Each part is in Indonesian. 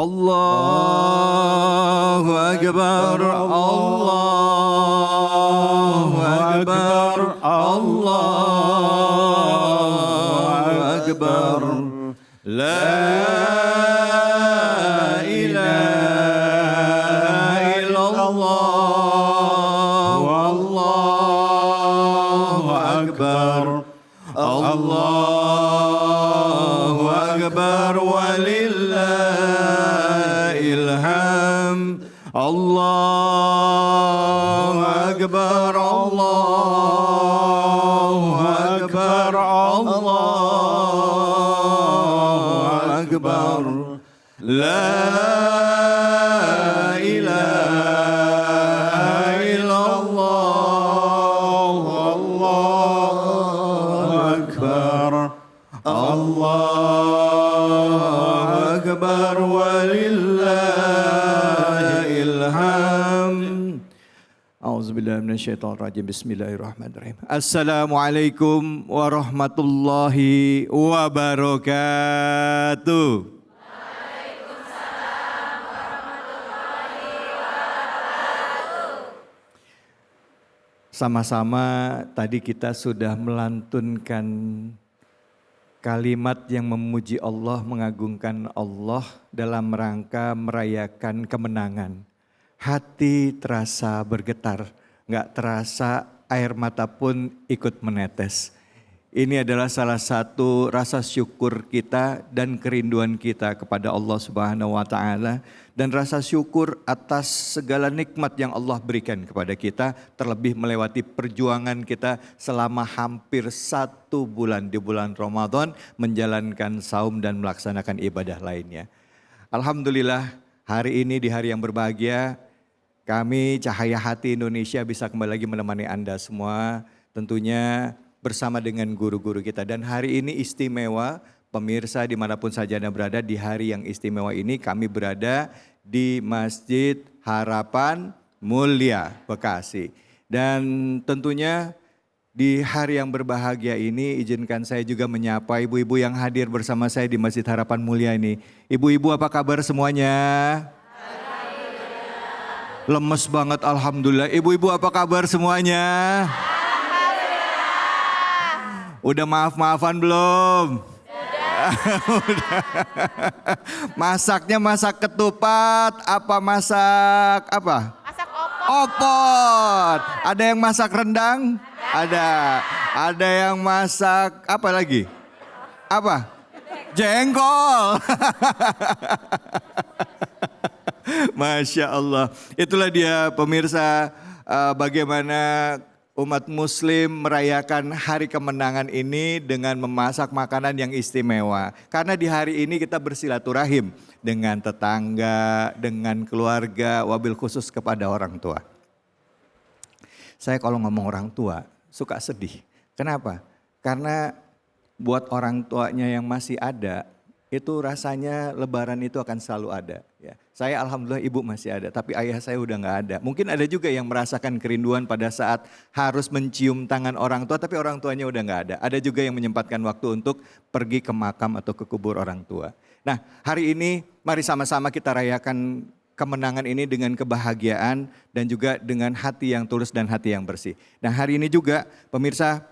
Allahu Akbar, Allahu Akbar, Allahu Akbar. La ilaha illallah, Allahu Akbar, Allahu Akbar, walillahil hamd. Allahu Akbar, Allahu Akbar, Allahu Akbar. La ilaha illallah, Allahu Akbar, Allahu Akbar, walillahil hamd. A'udzubillahi minasyaitonirrajim. Bismillahirrahmanirrahim. Assalamualaikum warahmatullahi wabarakatuh. Sama-sama tadi kita sudah melantunkan kalimat yang memuji Allah, mengagungkan Allah dalam rangka merayakan kemenangan. Hati terasa bergetar, nggak terasa air mata pun ikut menetes. Ini adalah salah satu rasa syukur kita dan kerinduan kita kepada Allah Subhanahu wa Ta'ala, dan rasa syukur atas segala nikmat yang Allah berikan kepada kita, terlebih melewati perjuangan kita selama hampir 1 bulan di bulan Ramadan menjalankan saum dan melaksanakan ibadah lainnya. Alhamdulillah, hari ini di hari yang berbahagia, kami Cahaya Hati Indonesia bisa kembali lagi menemani Anda semua, tentunya bersama dengan guru-guru kita. Dan hari ini istimewa, pemirsa dimanapun saja Anda berada, di hari yang istimewa ini kami berada di Masjid Harapan Mulia, Bekasi. Dan tentunya di hari yang berbahagia ini izinkan saya juga menyapa ibu-ibu yang hadir bersama saya di Masjid Harapan Mulia ini. Ibu-ibu apa kabar semuanya? Lemes banget, alhamdulillah. Ibu-ibu apa kabar semuanya? Udah maaf-maafan belum? Udah. Masaknya masak ketupat, apa masak apa? Masak opor. Opor. Ada yang masak rendang? Ada. Ada yang masak apa lagi? Apa? Jengkol. Masya Allah. Itulah dia pemirsa, bagaimana umat muslim merayakan hari kemenangan ini dengan memasak makanan yang istimewa. Karena di hari ini kita bersilaturahim dengan tetangga, dengan keluarga, wabil khusus kepada orang tua. Saya kalau ngomong orang tua suka sedih. Kenapa? Karena buat orang tuanya yang masih ada, itu rasanya lebaran itu akan selalu ada. Ya. Saya alhamdulillah ibu masih ada, tapi ayah saya udah gak ada. Mungkin ada juga yang merasakan kerinduan pada saat harus mencium tangan orang tua, tapi orang tuanya udah gak ada. Ada juga yang menyempatkan waktu untuk pergi ke makam atau ke kubur orang tua. Nah, hari ini mari sama-sama kita rayakan kemenangan ini dengan kebahagiaan dan juga dengan hati yang tulus dan hati yang bersih. Nah, hari ini juga pemirsa,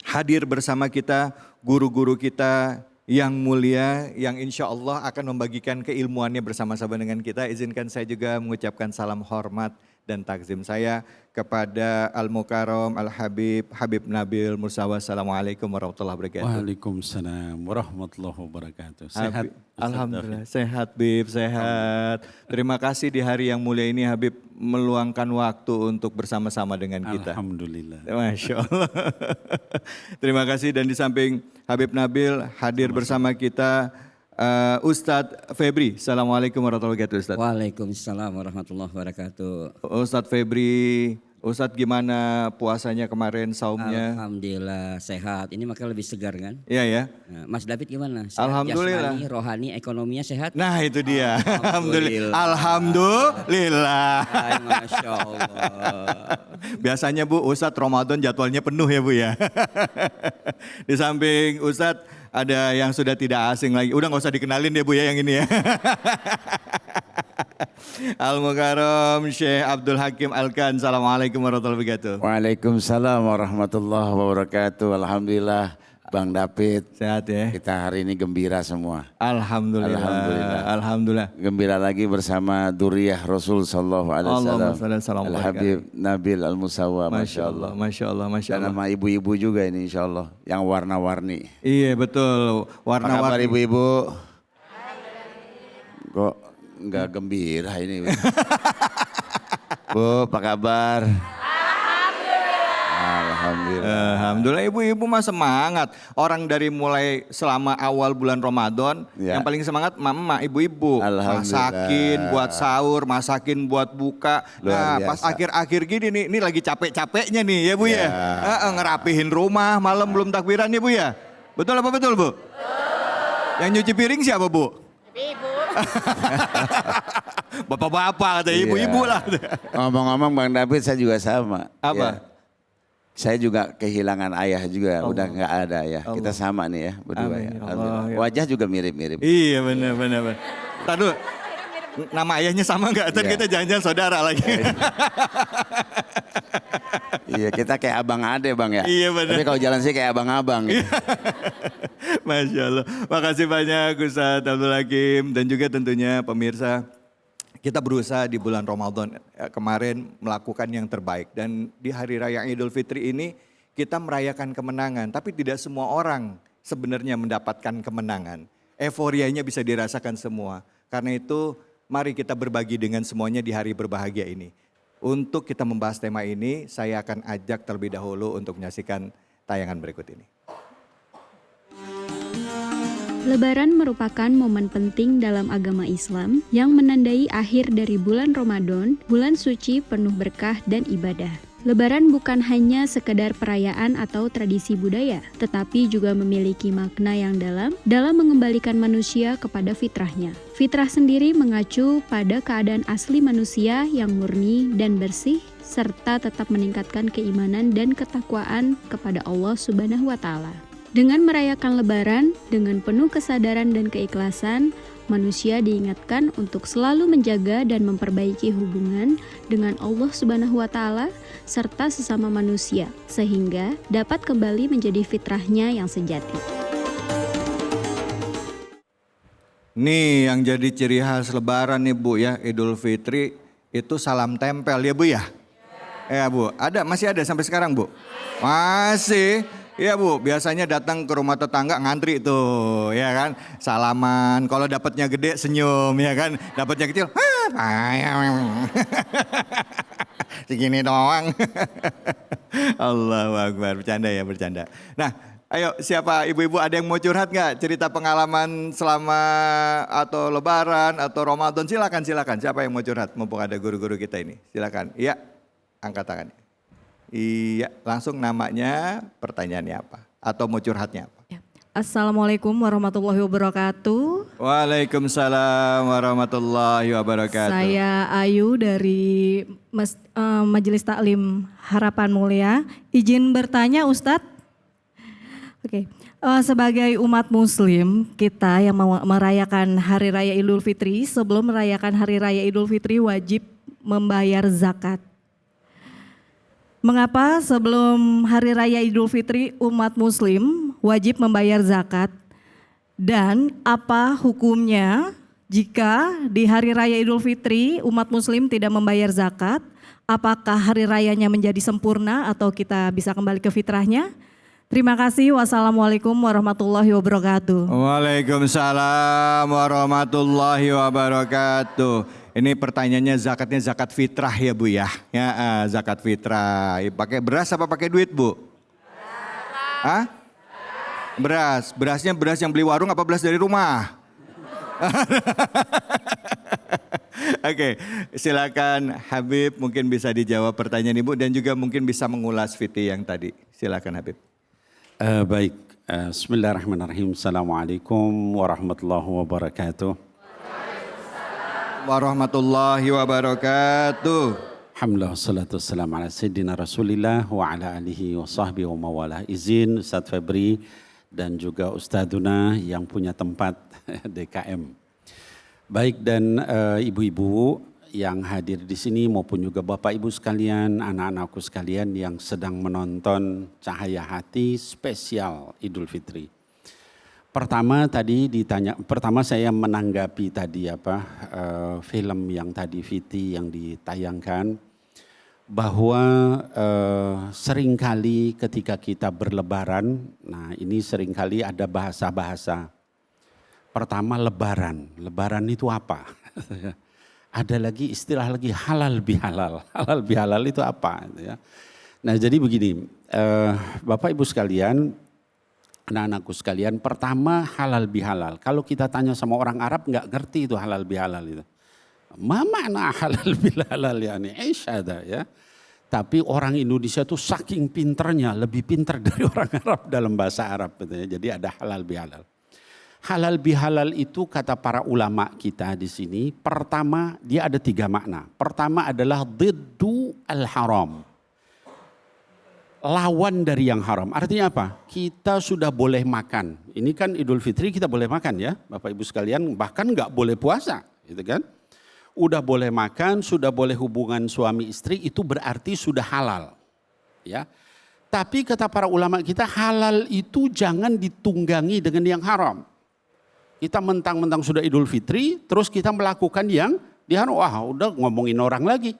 hadir bersama kita guru-guru kita yang mulia, yang insya Allah akan membagikan keilmuannya bersama-sama dengan kita. Izinkan saya juga mengucapkan salam hormat dan takzim saya kepada Al-Mukarram, Al-Habib, Habib Nabil Mursawa. Assalamualaikum warahmatullahi wabarakatuh. Waalaikumsalam warahmatullahi wabarakatuh. Sehat? Alhamdulillah, sehat Habib, sehat. Terima kasih di hari yang mulia ini Habib meluangkan waktu untuk bersama-sama dengan kita. Alhamdulillah. Masya Allah. Terima kasih, dan di samping Habib Nabil hadir bersama kita Ustadz Febri. Assalamualaikum warahmatullahi wabarakatuh Ustadz. Waalaikumsalam warahmatullahi wabarakatuh. Ustadz Febri, Ustadz gimana puasanya kemarin, saumnya? Alhamdulillah sehat, ini makanya lebih segar kan? Iya ya. Nah, Mas David gimana? Sehat, Alhamdulillah. jasmani, rohani, ekonominya sehat? Nah itu dia. Alhamdulillah. Alhamdulillah. Ay, Masya Allah. Biasanya Bu, Ustadz Ramadan jadwalnya penuh ya Bu ya. Di samping Ustadz ada yang sudah tidak asing lagi. Udah nggak usah dikenalin deh Bu ya yang ini ya. Al-Mukarram Syekh Abdul Hakim Alkan. Assalamualaikum warahmatullahi wabarakatuh. Waalaikumsalam warahmatullahi wabarakatuh. Alhamdulillah Bang David. Sehat ya? Kita hari ini gembira semua. Alhamdulillah. Alhamdulillah. Alhamdulillah. Gembira lagi bersama Duriyah Rasul sallallahu alaihi Allahumma wasallam. shalli ala sayyidina Al-Habib Nabil Al-Musawa. Masya Allah, Masya Allah, Masya Dan Allah. nama ibu-ibu juga ini insya Allah. Yang warna-warni. Iya betul, Apa kabar warna-warni. ibu-ibu? Kok nggak gembira ini? Bu, apa kabar? Alhamdulillah. Alhamdulillah ibu-ibu mah semangat. Orang dari mulai selama awal bulan Ramadan, Ya. yang paling semangat mama ibu-ibu. Alhamdulillah. Masakin buat sahur, masakin buat buka. Luar Nah pas biasa. akhir-akhir gini nih, ini lagi capek-capeknya nih ya Bu ya. Ya. Ngerapihin rumah, malam belum takbiran ya Bu ya. Betul apa betul Bu? Yang nyuci piring siapa Bu? Ibu. Bapak-bapak kata Iya. ibu-ibu lah. Ngomong-ngomong Bang David saya juga sama. Apa? Ya. Saya juga kehilangan ayah juga, Allah. udah nggak ada ya. Kita Allah. sama nih ya berdua Amin, ya. ya Allah, Alhamdulillah. ya. Wajah juga mirip-mirip. Iya benar benar. Tadi dulu, nama ayahnya sama nggak? Tadi Iya. kita jangan-jangan saudara lagi. Iya kita kayak abang ade Bang ya. Iya, benar. Tapi kalau jalan sih kayak abang-abang. Gitu. Masya Allah. Makasih banyak Ustaz Abdul Hakim dan juga tentunya pemirsa. Kita berusaha di bulan Ramadan kemarin melakukan yang terbaik. Dan di Hari Raya Idul Fitri ini kita merayakan kemenangan. Tapi tidak semua orang sebenarnya mendapatkan kemenangan. Euforianya bisa dirasakan semua. Karena itu mari kita berbagi dengan semuanya di hari berbahagia ini. Untuk kita membahas tema ini, saya akan ajak terlebih dahulu untuk menyaksikan tayangan berikut ini. Lebaran merupakan momen penting dalam agama Islam yang menandai akhir dari bulan Ramadan, bulan suci penuh berkah dan ibadah. Lebaran bukan hanya sekedar perayaan atau tradisi budaya, tetapi juga memiliki makna yang dalam mengembalikan manusia kepada fitrahnya. Fitrah sendiri mengacu pada keadaan asli manusia yang murni dan bersih, serta tetap meningkatkan keimanan dan ketakwaan kepada Allah Subhanahu wa Ta'ala. Dengan merayakan Lebaran dengan penuh kesadaran dan keikhlasan, manusia diingatkan untuk selalu menjaga dan memperbaiki hubungan dengan Allah Subhanahu wa Ta'ala serta sesama manusia, sehingga dapat kembali menjadi fitrahnya yang sejati. Nih yang jadi ciri khas Lebaran nih Bu ya, Idul Fitri itu salam tempel ya Bu ya? Ya Bu, masih ada sampai sekarang Bu? Masih. Iya Bu, biasanya datang ke rumah tetangga ngantri tuh, ya kan, salaman. Kalau dapatnya gede senyum, ya kan, dapatnya kecil, segini doang. Allahu Akbar, bercanda ya bercanda. Nah, ayo siapa ibu-ibu ada yang mau curhat nggak? Cerita pengalaman selama atau Lebaran atau Ramadan, silakan. Siapa yang mau curhat? Mumpung ada guru-guru kita ini, silakan. Iya, angkat tangannya. Iya, langsung namanya, pertanyaannya apa? Atau mau curhatnya apa? Ya. Assalamualaikum warahmatullahi wabarakatuh. Waalaikumsalam warahmatullahi wabarakatuh. Saya Ayu dari Majelis Taklim Harapan Mulia. Izin bertanya Ustadz. Oke. Sebagai umat muslim, kita yang merayakan Hari Raya Idul Fitri, sebelum merayakan Hari Raya Idul Fitri wajib membayar zakat. Mengapa sebelum Hari Raya Idul Fitri umat muslim wajib membayar zakat? Dan apa hukumnya jika di Hari Raya Idul Fitri umat muslim tidak membayar zakat? Apakah hari rayanya menjadi sempurna atau kita bisa kembali ke fitrahnya? Terima kasih. Wassalamualaikum warahmatullahi wabarakatuh. Waalaikumsalam warahmatullahi wabarakatuh. Ini pertanyaannya zakatnya zakat fitrah ya Bu ya? Ya zakat fitrah. Pakai beras apa pakai duit Bu? Hah? Beras. Berasnya beras yang beli warung apa beras dari rumah? Oke, silakan Habib mungkin bisa dijawab pertanyaan Ibu dan juga mungkin bisa mengulas Fiti yang tadi. Silakan Habib. Baik, Bismillahirrahmanirrahim. Assalamualaikum warahmatullahi wabarakatuh. Warahmatullahi wabarakatuh. Alhamdulillah wassalatu wassalamu ala sayyidina Rasulillah wa ala alihi wa sahbihi wa mawalah. Izin Ustaz Febri dan juga Ustadzuna yang punya tempat DKM. Baik, dan ibu-ibu yang hadir di sini maupun juga Bapak Ibu sekalian, anak-anakku sekalian yang sedang menonton Cahaya Hati spesial Idul Fitri. Pertama saya menanggapi tadi film yang tadi Viti yang ditayangkan, bahwa seringkali ketika kita berlebaran, nah ini seringkali ada bahasa-bahasa. Pertama lebaran itu apa? Ada lagi istilah lagi halal bihalal. Halal bihalal itu apa? Nah jadi begini, Bapak Ibu sekalian, anak-anakku sekalian, pertama halal bihalal. Kalau kita tanya sama orang Arab nggak ngerti itu halal bihalal itu. Ma makna halal bihalal yani isyada ya. Tapi orang Indonesia tuh saking pinternya, lebih pinter dari orang Arab dalam bahasa Arab gitu ya. Jadi ada halal bihalal. Halal bihalal itu kata para ulama kita di sini, pertama dia ada 3 makna. Pertama adalah diddu al-haram. Lawan dari yang haram. Artinya apa? Kita sudah boleh makan. Ini kan Idul Fitri kita boleh makan ya, Bapak Ibu sekalian, bahkan nggak boleh puasa, gitu kan? Udah boleh makan, sudah boleh hubungan suami istri, itu berarti sudah halal. Ya. Tapi kata para ulama kita, halal itu jangan ditunggangi dengan yang haram. Kita mentang-mentang sudah Idul Fitri, terus kita melakukan yang diharam. Wah, udah ngomongin orang lagi.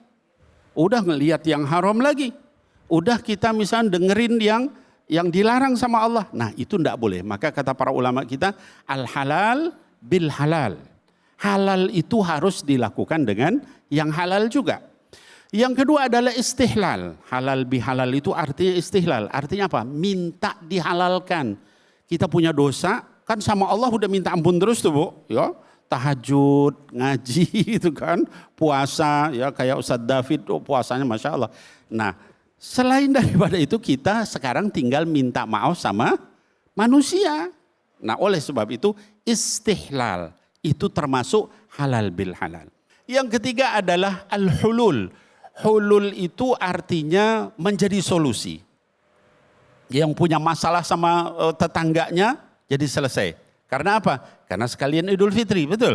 Udah ngelihat yang haram lagi. Udah kita misalnya dengerin yang dilarang sama Allah. Nah, itu enggak boleh. Maka kata para ulama kita, al-halal bil halal. Halal itu harus dilakukan dengan yang halal juga. Yang kedua adalah istihlal. Halal bihalal itu artinya istihlal. Artinya apa? Minta dihalalkan. Kita punya dosa, kan sama Allah udah minta ampun terus tuh Bu. Ya, tahajud, ngaji itu kan. Puasa, ya kayak Ustadz David, puasanya Masya Allah. Nah, selain daripada itu kita sekarang tinggal minta maaf sama manusia. Nah, oleh sebab itu istihlal. Itu termasuk halal bil halal. Yang ketiga adalah al-hulul. Hulul itu artinya menjadi solusi. Yang punya masalah sama tetangganya jadi selesai. Karena apa? Karena sekalian Idul Fitri, betul?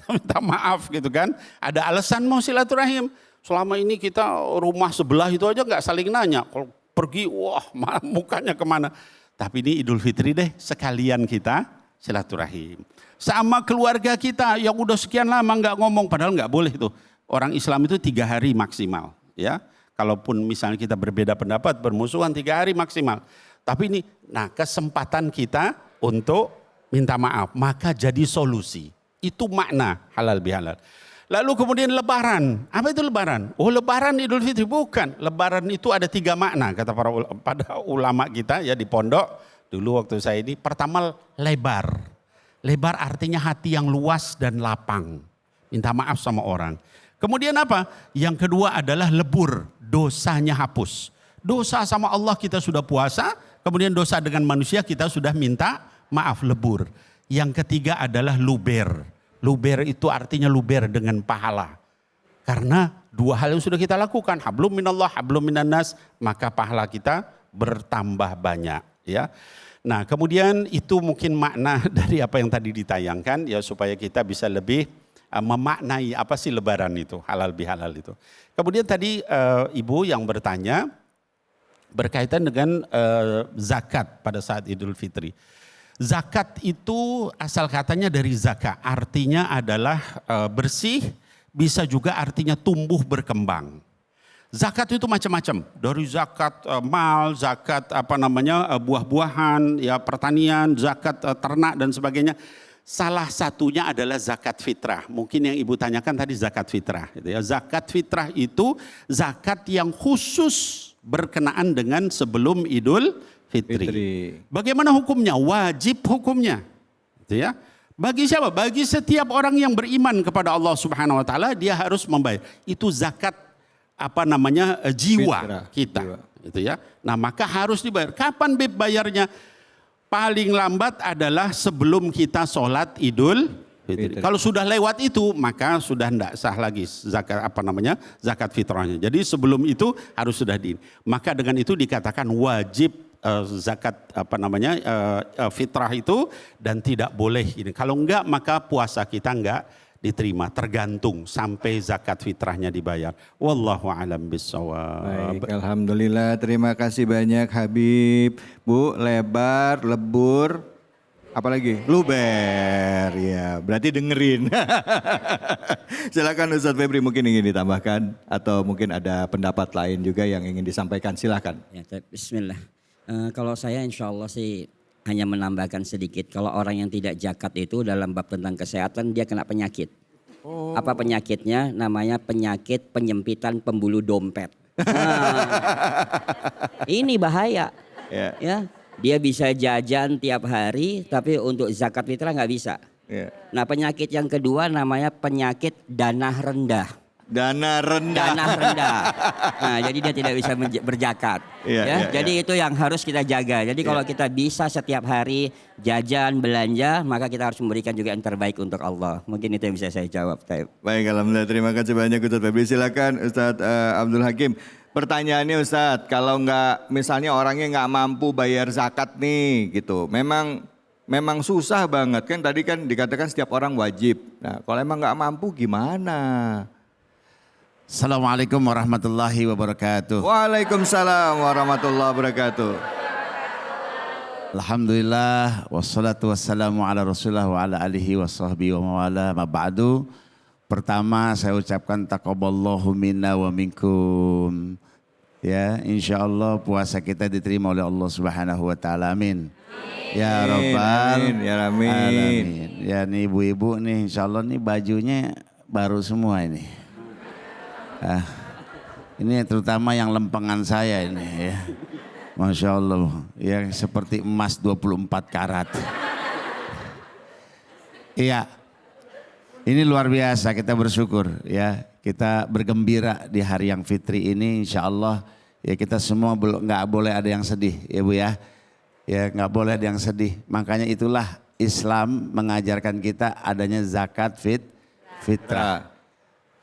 Minta maaf gitu kan. Ada alasan mau silaturahim. Selama ini kita rumah sebelah itu aja nggak saling nanya. Kalau pergi, wah mukanya kemana. Tapi ini Idul Fitri deh, sekalian kita silaturahim. Sama keluarga kita yang udah sekian lama nggak ngomong, padahal nggak boleh tuh. Orang Islam itu 3 hari maksimal, ya. Kalaupun misalnya kita berbeda pendapat, bermusuhan 3 hari maksimal. Tapi ini, nah kesempatan kita untuk minta maaf, maka jadi solusi. Itu makna halal bihalal. Lalu kemudian lebaran, apa itu lebaran? Oh lebaran Idul Fitri, bukan. Lebaran itu ada 3 makna kata pada ulama kita ya di pondok. Dulu waktu saya ini, pertama lebar. Lebar artinya hati yang luas dan lapang. Minta maaf sama orang. Kemudian apa? Yang kedua adalah lebur, dosanya hapus. Dosa sama Allah kita sudah puasa, kemudian dosa dengan manusia kita sudah minta maaf, lebur. Yang ketiga adalah luber. Luber itu artinya luber dengan pahala. Karena 2 hal yang sudah kita lakukan, hablum minallah, hablum minannas, maka pahala kita bertambah banyak. Ya. Nah kemudian itu mungkin makna dari apa yang tadi ditayangkan ya supaya kita bisa lebih memaknai apa sih lebaran itu, halal bihalal itu. Kemudian tadi ibu yang bertanya berkaitan dengan zakat pada saat Idul Fitri. Zakat itu asal katanya dari zaka, artinya adalah bersih, bisa juga artinya tumbuh berkembang. Zakat itu macam-macam, dari zakat mal, zakat buah-buahan, ya pertanian, zakat ternak dan sebagainya. Salah satunya adalah zakat fitrah. Mungkin yang ibu tanyakan tadi zakat fitrah. Gitu ya. Zakat fitrah itu zakat yang khusus berkenaan dengan sebelum Idul Fitri. Bagaimana hukumnya? Wajib hukumnya. Gitu ya. Bagi siapa? Bagi setiap orang yang beriman kepada Allah Subhanahu Wa Taala dia harus membayar. Itu zakat jiwa fitrah, kita. Jiwa. Gitu ya. Nah maka harus dibayar. Kapan bayarnya? Paling lambat adalah sebelum kita sholat Idul Fitri. Kalau sudah lewat itu maka sudah tidak sah lagi zakat fitrahnya. Jadi sebelum itu harus sudah maka dengan itu dikatakan wajib zakat fitrah itu dan tidak boleh ini. Kalau enggak maka puasa kita enggak diterima, tergantung sampai zakat fitrahnya dibayar. Wallahu a'lam bishawab. Baik, alhamdulillah. Terima kasih banyak Habib. Bu, lebar, lebur, apalagi? Luber. Ya, berarti dengerin. Silakan Ustadz Febri mungkin ingin ditambahkan atau mungkin ada pendapat lain juga yang ingin disampaikan. Silakan. Ya, bismillah. Kalau saya insya Allah sih hanya menambahkan sedikit. Kalau orang yang tidak zakat itu dalam bab tentang kesehatan dia kena penyakit. Apa penyakitnya? Namanya penyakit penyempitan pembuluh dompet. Nah, ini bahaya. Ya, dia bisa jajan tiap hari, tapi untuk zakat fitrah nggak bisa. Nah, penyakit yang kedua namanya penyakit dana rendah. Dana rendah. Dana rendah. Nah, jadi dia tidak bisa berzakat. Jadi itu yang harus kita jaga. Jadi kalau kita bisa setiap hari jajan, belanja, maka kita harus memberikan juga yang terbaik untuk Allah. Mungkin itu yang bisa saya jawab. Baik, alhamdulillah. Terima kasih banyak Ustadz Febri. Silakan Ustadz Abdul Hakim. Pertanyaannya Ustadz, kalau nggak misalnya orangnya nggak mampu bayar zakat nih gitu, memang susah banget kan, tadi kan dikatakan setiap orang wajib. Nah, kalau emang nggak mampu gimana? Assalamualaikum warahmatullahi wabarakatuh. Waalaikumsalam warahmatullahi wabarakatuh. Alhamdulillah wassalatu wassalamu ala Rasulillah wa ala alihi wa sahbihi wa mawala ma ba'du. Pertama saya ucapkan taqabballahu minna wa minkum. Ya, insyaallah puasa kita diterima oleh Allah Subhanahu wa taala. Amin. Ya Rabbal alamin. Ya nih ibu-ibu nih insyaallah nih bajunya baru semua ini. Ini terutama yang lempengan saya ini ya. Masya Allah, ya seperti emas 24 karat. Iya, ini luar biasa, kita bersyukur ya. Kita bergembira di hari yang fitri ini insya Allah. Ya kita semua nggak boleh ada yang sedih ya Bu ya. Ya nggak boleh ada yang sedih. Makanya itulah Islam mengajarkan kita adanya zakat fitrah.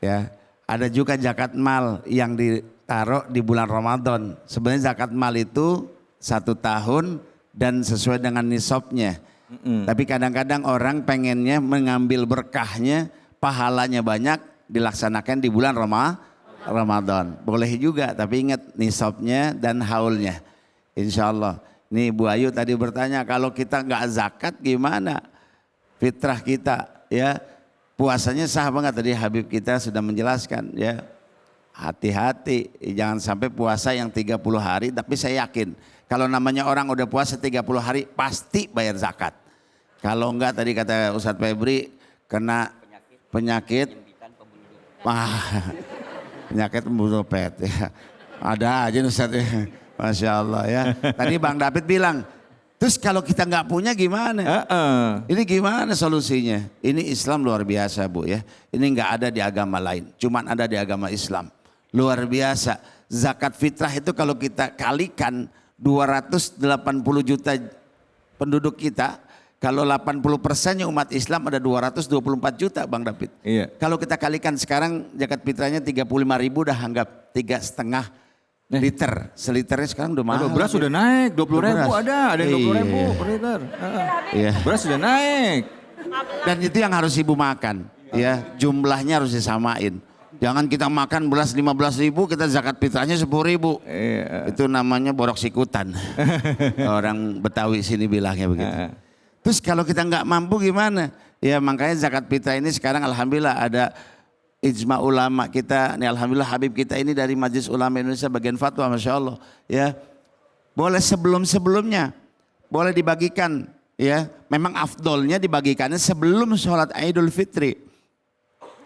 Ya. Ada juga zakat mal yang ditaruh di bulan Ramadan. Sebenarnya zakat mal itu 1 tahun dan sesuai dengan nisabnya. Tapi kadang-kadang orang pengennya mengambil berkahnya, pahalanya banyak, dilaksanakan di bulan Ramadan. Boleh juga, tapi ingat nisabnya dan haulnya. Insya Allah. Nih Bu Ayu tadi bertanya, kalau kita nggak zakat gimana? Fitrah kita ya. Puasanya sah banget, tadi Habib kita sudah menjelaskan ya. Hati-hati jangan sampai puasa yang 30 hari, tapi saya yakin kalau namanya orang udah puasa 30 hari pasti bayar zakat. Kalau enggak tadi kata Ustadz Febri kena penyakit penyakit pembuluh dompet ya. Ada aja Ustadz ya. Masya Allah ya. Tadi Bang David bilang, terus kalau kita nggak punya gimana? Ini gimana solusinya? Ini Islam luar biasa Bu ya. Ini nggak ada di agama lain, cuman ada di agama Islam. Luar biasa. Zakat fitrah itu kalau kita kalikan 280 juta penduduk kita, kalau 80%-nya umat Islam ada 224 juta Bang David. Iya. Kalau kita kalikan sekarang zakat fitrahnya 35.000 dah anggap 3,5 liter, seliternya sekarang udah mahal. Beras sudah naik, 20.000 ada yang 20.000 per liter. Iya. Beras sudah naik. Dan itu yang harus ibu makan, ya jumlahnya harus disamain. Jangan kita makan beras 15.000, kita zakat fitrahnya 10.000. Iya. Itu namanya borok sikutan. Orang Betawi sini bilangnya begitu. Terus kalau kita nggak mampu gimana? Ya makanya zakat fitrah ini sekarang alhamdulillah ada ijma ulama kita, nih alhamdulillah Habib kita ini dari Majelis Ulama Indonesia bagian fatwa, Masya Allah ya. Boleh sebelum-sebelumnya, boleh dibagikan ya. Memang afdolnya dibagikannya sebelum sholat Idul Fitri.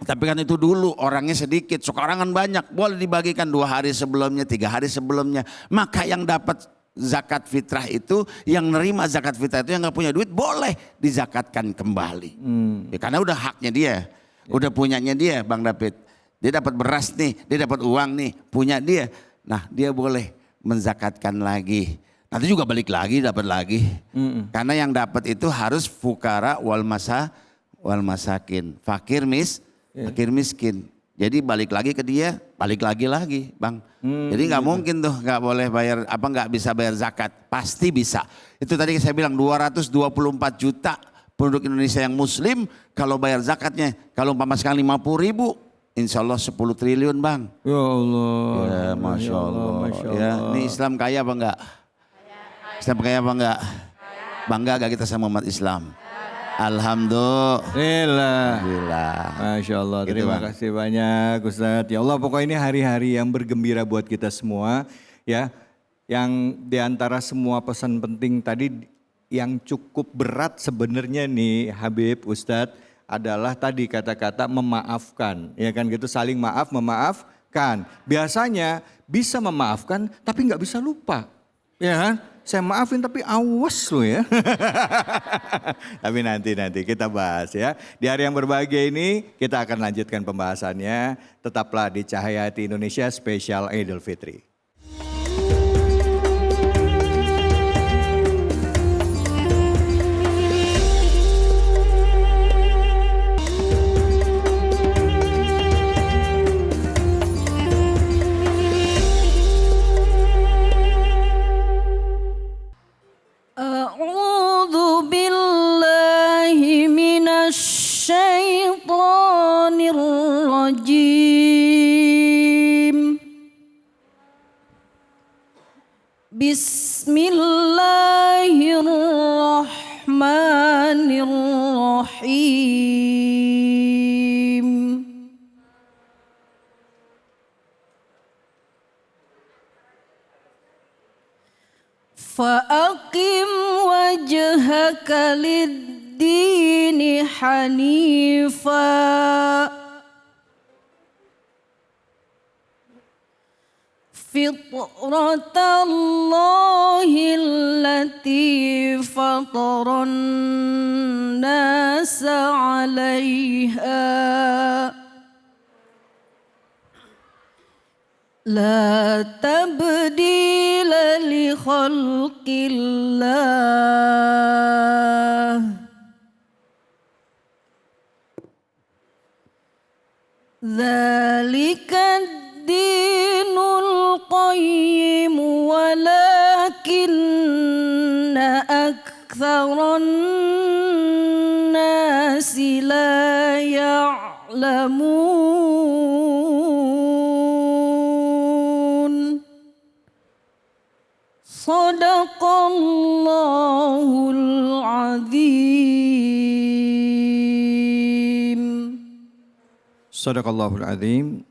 Tapi kan itu dulu orangnya sedikit, sekarang kan banyak. Boleh dibagikan 2 hari sebelumnya, 3 hari sebelumnya. Maka yang dapat zakat fitrah itu, yang nerima zakat fitrah itu yang gak punya duit boleh dizakatkan kembali. Ya, karena udah haknya dia. Udah punyanya dia Bang David. Dia dapat beras nih, dia dapat uang nih, punya dia. Nah dia boleh menzakatkan lagi. Nanti juga balik lagi, dapat lagi. Karena yang dapat itu harus fukara wal masakin. Fakir miskin. Jadi balik lagi ke dia, balik lagi Bang. Jadi nggak mungkin tuh nggak boleh bayar nggak bisa bayar zakat, pasti bisa. Itu tadi saya bilang 224 juta penduduk Indonesia yang Muslim, kalau bayar zakatnya kalau umpama sekarang 50.000, insya Allah 10 triliun Bang. Ya Allah. Ya, Masya Allah. Masya Allah. Ya, ini Islam kaya apa enggak? Islam kaya apa enggak? Bangga gak kita sama umat Islam? Alhamdulillah. Masya Allah, Gitu, terima Bang. kasih banyak Ustadz. Ya Allah, pokoknya ini hari-hari yang bergembira buat kita semua ya. Yang diantara semua pesan penting tadi yang cukup berat sebenarnya nih Habib Ustadz adalah tadi kata-kata memaafkan. Ya kan gitu, saling memaafkan. Biasanya bisa memaafkan tapi nggak bisa lupa. Ya kan? Saya maafin tapi awas loh ya. Tapi nanti kita bahas ya. Di hari yang berbahagia ini kita akan lanjutkan pembahasannya. Tetaplah di Cahaya Hati Indonesia spesial Idul Fitri. A'udzu billahi minasy syaithanir rajim. Bismillahirrahmanirrahim. Fa'aqim wajhaka lid-dini hanifa fitratallahi allati fataran nasa 'alaiha la tabdila li khalqillah dzalika ad-dinul qayyim walakinna aktsaran nasi la ya'lamun. Sadaqallahul azim. Sadaqallahul Azim.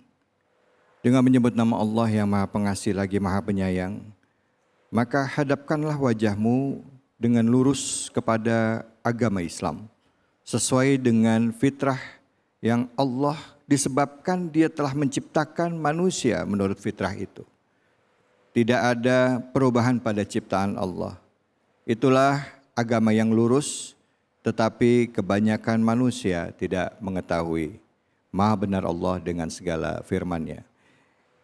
Dengan menyebut nama Allah yang Maha Pengasih lagi Maha Penyayang, maka hadapkanlah wajahmu dengan lurus kepada agama Islam, sesuai dengan fitrah yang Allah disebabkan Dia telah menciptakan manusia menurut fitrah itu. Tidak ada perubahan pada ciptaan Allah. Itulah agama yang lurus, tetapi kebanyakan manusia tidak mengetahui. Maha benar Allah dengan segala firman-Nya.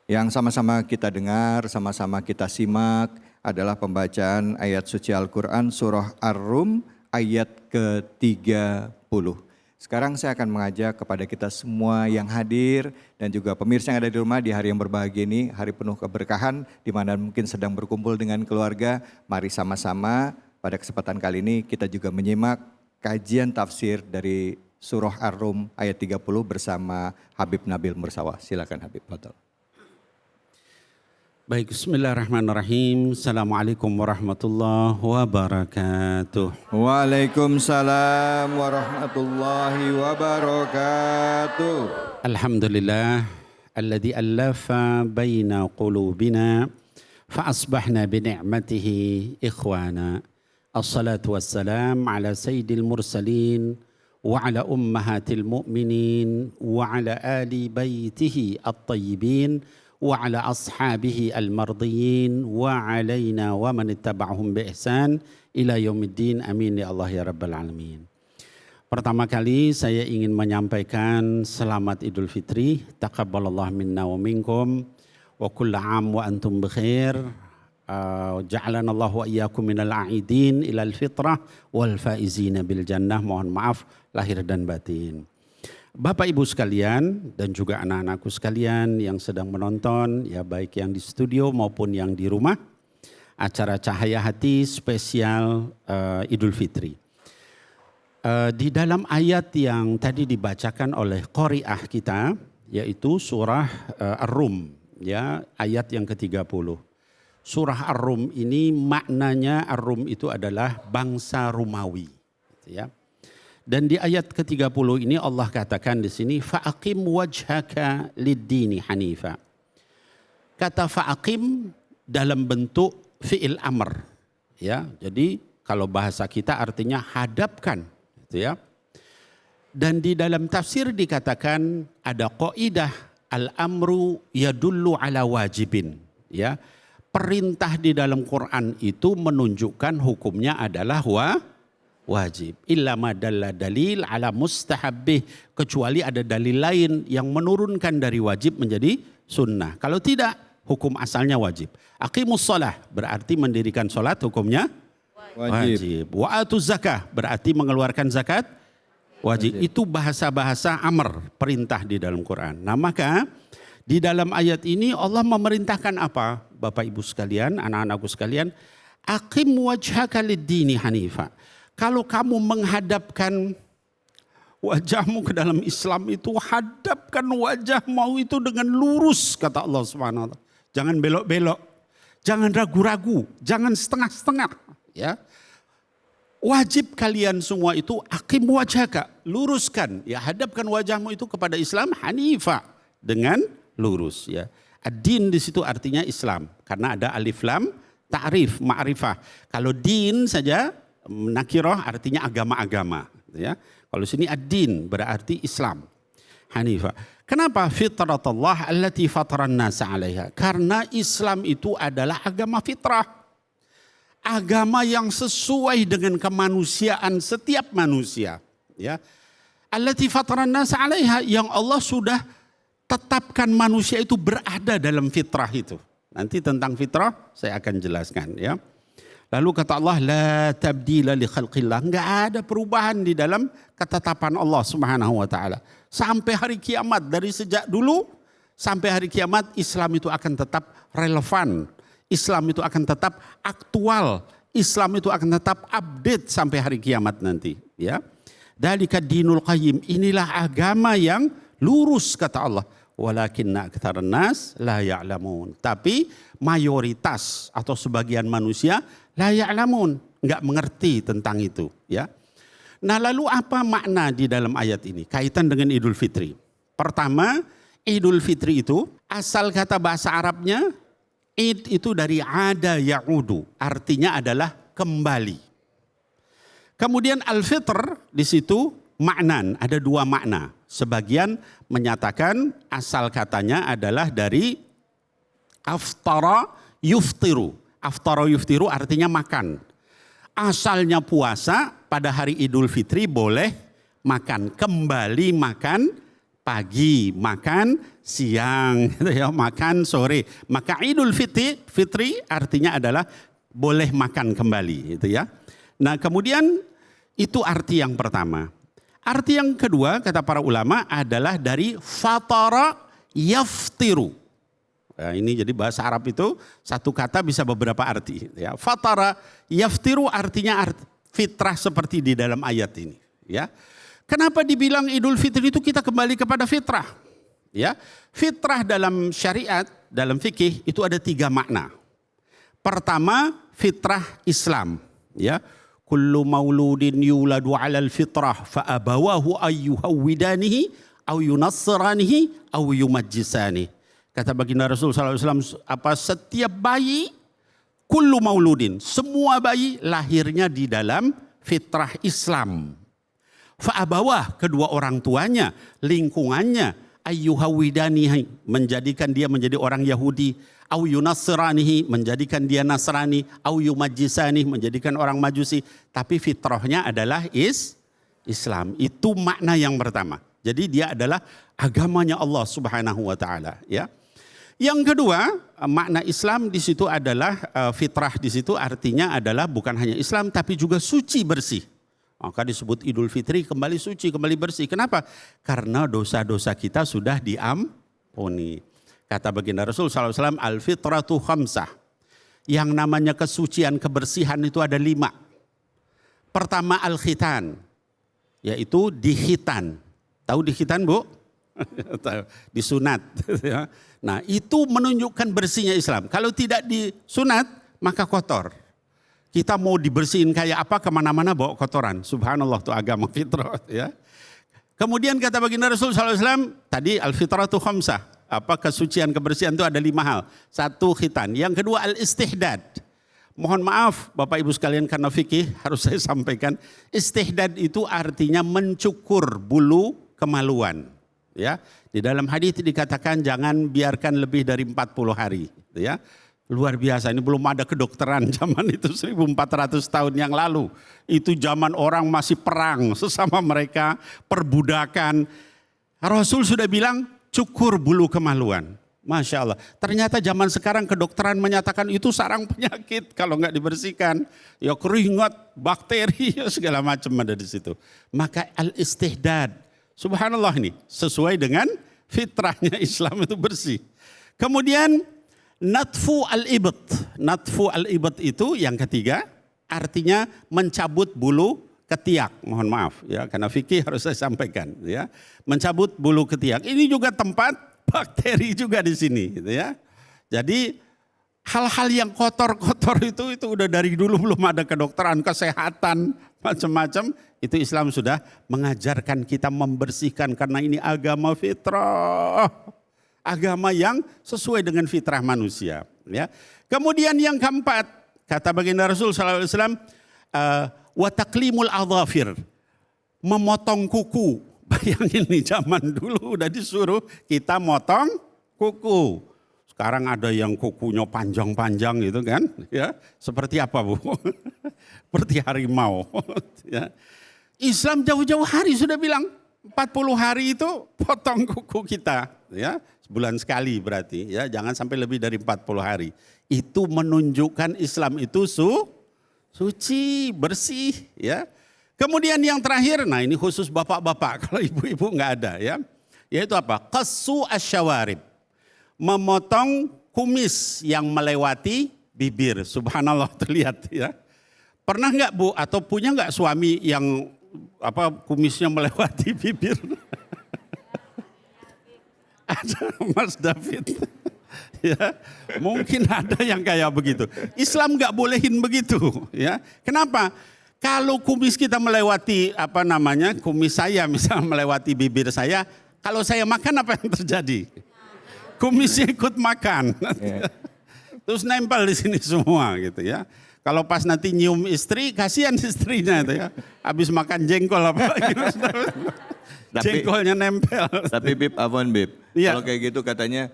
Yang sama-sama kita dengar, sama-sama kita simak adalah pembacaan ayat suci Al-Quran surah Ar-Rum ayat ke-30. Sekarang saya akan mengajak kepada kita semua yang hadir dan juga pemirsa yang ada di rumah di hari yang berbahagia ini, hari penuh keberkahan di mana mungkin sedang berkumpul dengan keluarga. Mari sama-sama pada kesempatan kali ini kita juga menyimak kajian tafsir dari surah Ar-Rum ayat 30 bersama Habib Nabil Mursawa. Silakan Habib, fadhal. Baik, bismillahirrahmanirrahim. Assalamualaikum warahmatullahi wabarakatuh. Waalaikumsalam warahmatullahi wabarakatuh. Alhamdulillah, alladzi allafa baina qulubina fa asbahna bi ni'matihi ikhwana. Assalatu wassalam ala sayyidil mursalin wa ala ummahatil mu'minin wa ala ali baitihi at-tayyibin wa ala ashabihi al-mardiyin wa alaina wa man ittaba'ahum bi ihsan ila yaumiddin. Amin ya Allah ya rabbal alamin. Pertama kali saya ingin menyampaikan selamat Idul Fitri. Taqabbalallah minna wa minkum wa kullu am wa antum bikhair. Ja'alana Allah wa iyyakum minal a'idin ilal fitrah wal faizina bil jannah. Mohon maaf lahir dan batin. Bapak Ibu sekalian dan juga anak-anakku sekalian yang sedang menonton, ya baik yang di studio maupun yang di rumah, acara Cahaya Hati spesial Idul Fitri. Di dalam ayat yang tadi dibacakan oleh qari'ah kita, yaitu surah Ar-Rum, ya ayat yang ke-30. Surah Ar-Rum ini maknanya Ar-Rum itu adalah bangsa Romawi, ya. Dan di ayat ke-30 ini Allah katakan di sini fa'aqim wajhaka lid-dini hanifa. Kata fa'aqim dalam bentuk fi'il amr, ya. Jadi kalau bahasa kita artinya hadapkan, gitu ya. Dan di dalam tafsir dikatakan ada qaidah al-amru yadullu ala wajibin, ya. Perintah di dalam Quran itu menunjukkan hukumnya adalah wajib. Illa ma dalla dalil ala mustahabbih, kecuali ada dalil lain yang menurunkan dari wajib menjadi sunnah. Kalau tidak, hukum asalnya wajib. Aqimus shalah berarti mendirikan salat, hukumnya wajib. Wa atuz zakah berarti mengeluarkan zakat, wajib. Itu bahasa-bahasa amr, perintah di dalam Quran. Nah, maka di dalam ayat ini Allah memerintahkan apa? Bapak Ibu sekalian, anak-anakku sekalian, aqim wajhaka lid-dini hanifa. Kalau kamu menghadapkan wajahmu ke dalam Islam itu, hadapkan wajahmu itu dengan lurus, kata Allah Subhanahu wa taala. Jangan belok-belok, jangan ragu-ragu, jangan setengah-setengah, ya. Wajib kalian semua itu aqim wajhaka, luruskan, ya, hadapkan wajahmu itu kepada Islam hanifa, dengan lurus, ya. Ad-din di situ artinya Islam karena ada alif lam ta'rif, ma'rifah. Kalau din saja nakirah artinya agama-agama, ya. Kalau sini ad-din berarti Islam. Hanifah. Kenapa fitratullah allati fataran nasa 'alaiha? Karena Islam itu adalah agama fitrah. Agama yang sesuai dengan kemanusiaan setiap manusia, ya. Allati fataran nasa 'alaiha, yang Allah sudah tetapkan manusia itu berada dalam fitrah itu. Nanti tentang fitrah saya akan jelaskan, ya. Lalu kata Allah, la tabdila li khalqillah. Enggak ada perubahan di dalam ketetapan Allah Subhanahu wa taala. Sampai hari kiamat, dari sejak dulu sampai hari kiamat, Islam itu akan tetap relevan. Islam itu akan tetap aktual. Islam itu akan tetap update sampai hari kiamat nanti, ya. Dzalika dinul qayyim. Inilah agama yang lurus, kata Allah. Walakinna aktsarun nas la ya'lamun. Tapi mayoritas atau sebagian manusia la ya'lamun, enggak mengerti tentang itu, ya. Nah, lalu apa makna di dalam ayat ini kaitan dengan Idul Fitri? Pertama, Idul Fitri itu asal kata bahasa Arabnya id itu dari ada ya'udu, artinya adalah kembali. Kemudian al-fitr di situ maknan, ada dua makna. Sebagian menyatakan asal katanya adalah dari aftara yuftiru. Aftara yuftiru artinya makan. Asalnya puasa, pada hari Idul Fitri boleh makan. Kembali makan pagi, makan siang, gitu ya, makan sore. Maka Idul Fitri artinya adalah boleh makan kembali, gitu ya. Nah, kemudian itu arti yang pertama. Arti yang kedua kata para ulama adalah dari fatara yaftiru. Nah, ini jadi bahasa Arab itu satu kata bisa beberapa arti. Ya. Fatara yaftiru artinya fitrah seperti di dalam ayat ini. Ya. Kenapa dibilang Idul Fitri itu kita kembali kepada fitrah? Ya. Fitrah dalam syariat, dalam fikih itu ada 3 makna. Pertama, fitrah Islam. Ya. Kullu mauludin yuladu 'alal fitrah fa abawahu ayyuhawwidanihi aw yunassiranihi aw yumajjisani. Kata baginda Rasul sallallahu alaihi wasallam, setiap bayi, kullu mauludin, semua bayi lahirnya di dalam fitrah Islam. Fa abawah, kedua orang tuanya, lingkungannya, ayyuhawwidanihi, menjadikan dia menjadi orang Yahudi, au yunassiranihi, menjadikan dia Nasrani, au yumajjisani, menjadikan orang Majusi, tapi fitrahnya adalah Islam. Itu makna yang pertama. Jadi dia adalah agamanya Allah Subhanahu wa taala, ya. Yang kedua, makna Islam di situ adalah fitrah di situ artinya adalah bukan hanya Islam tapi juga suci bersih. Maka disebut Idul Fitri, kembali suci, kembali bersih. Kenapa? Karena dosa-dosa kita sudah diampuni. Kata baginda Rasul SAW, al-fitratu khamsah. Yang namanya kesucian, kebersihan itu ada 5. Pertama al-khitan, yaitu dikhitan. Tahu dikhitan, Bu? Disunat. Nah, itu menunjukkan bersihnya Islam. Kalau tidak disunat, maka kotor. Kita mau dibersihin kayak apa, kemana-mana bawa kotoran. Subhanallah, itu agama fitrah. Ya. Kemudian kata baginda Rasul SAW, tadi al-fitratu khamsah. Apa kesucian, kebersihan itu ada 5 hal. 1 khitan. Yang kedua al-istihdad. Mohon maaf Bapak Ibu sekalian karena fikih harus saya sampaikan. Istihdad itu artinya mencukur bulu kemaluan. Ya, di dalam hadis dikatakan jangan biarkan lebih dari 40 hari. Ya, luar biasa, ini belum ada kedokteran zaman itu 1400 tahun yang lalu. Itu zaman orang masih perang sesama mereka, perbudakan. Rasul sudah bilang cukur bulu kemaluan. Masya Allah. Ternyata zaman sekarang kedokteran menyatakan itu sarang penyakit kalau nggak dibersihkan. Ya keringat, bakteri, segala macam ada di situ. Maka al-istihdad. Subhanallah ini sesuai dengan fitrahnya Islam itu bersih. Kemudian natfu al-ibad. Natfu al-ibad itu yang ketiga artinya mencabut bulu ketiak. Mohon maaf ya karena fikih harus saya sampaikan ya. Mencabut bulu ketiak. Ini juga tempat bakteri juga di sini gitu ya. Jadi hal-hal yang kotor-kotor itu udah dari dulu belum ada kedokteran, kesehatan, macam-macam. Itu Islam sudah mengajarkan kita membersihkan karena ini agama fitrah. Agama yang sesuai dengan fitrah manusia. Ya. Kemudian yang keempat, kata baginda Rasul SAW, wa taqlimul adhafir, memotong kuku. Bayangin nih zaman dulu udah disuruh kita motong kuku. Sekarang ada yang kukunya panjang-panjang gitu kan. Ya, seperti apa Bu? Seperti harimau. Ya. Islam jauh-jauh hari sudah bilang 40 hari itu potong kuku kita. Ya, sebulan sekali berarti. Ya, jangan sampai lebih dari 40 hari. Itu menunjukkan Islam itu suci, bersih. Ya. Kemudian yang terakhir, nah ini khusus bapak-bapak, kalau ibu-ibu nggak ada ya. Yaitu apa? Qassu asyawarib. Memotong kumis yang melewati bibir. Subhanallah terlihat ya. Pernah nggak Bu atau punya nggak suami yang kumisnya melewati bibir? Ada Mas David. Ya, mungkin ada yang kayak begitu. Islam nggak bolehin begitu ya. Kenapa? Kalau kumis kita melewati kumis saya misalnya melewati bibir saya, kalau saya makan apa yang terjadi? Kumisnya ikut makan. Terus nempel di sini semua gitu ya. Kalau pas nanti nyium istri, kasihan istrinya itu ya. Habis makan jengkol jengkolnya nempel. Tapi Bib, Afwan Bib, iya. Kalau kayak gitu katanya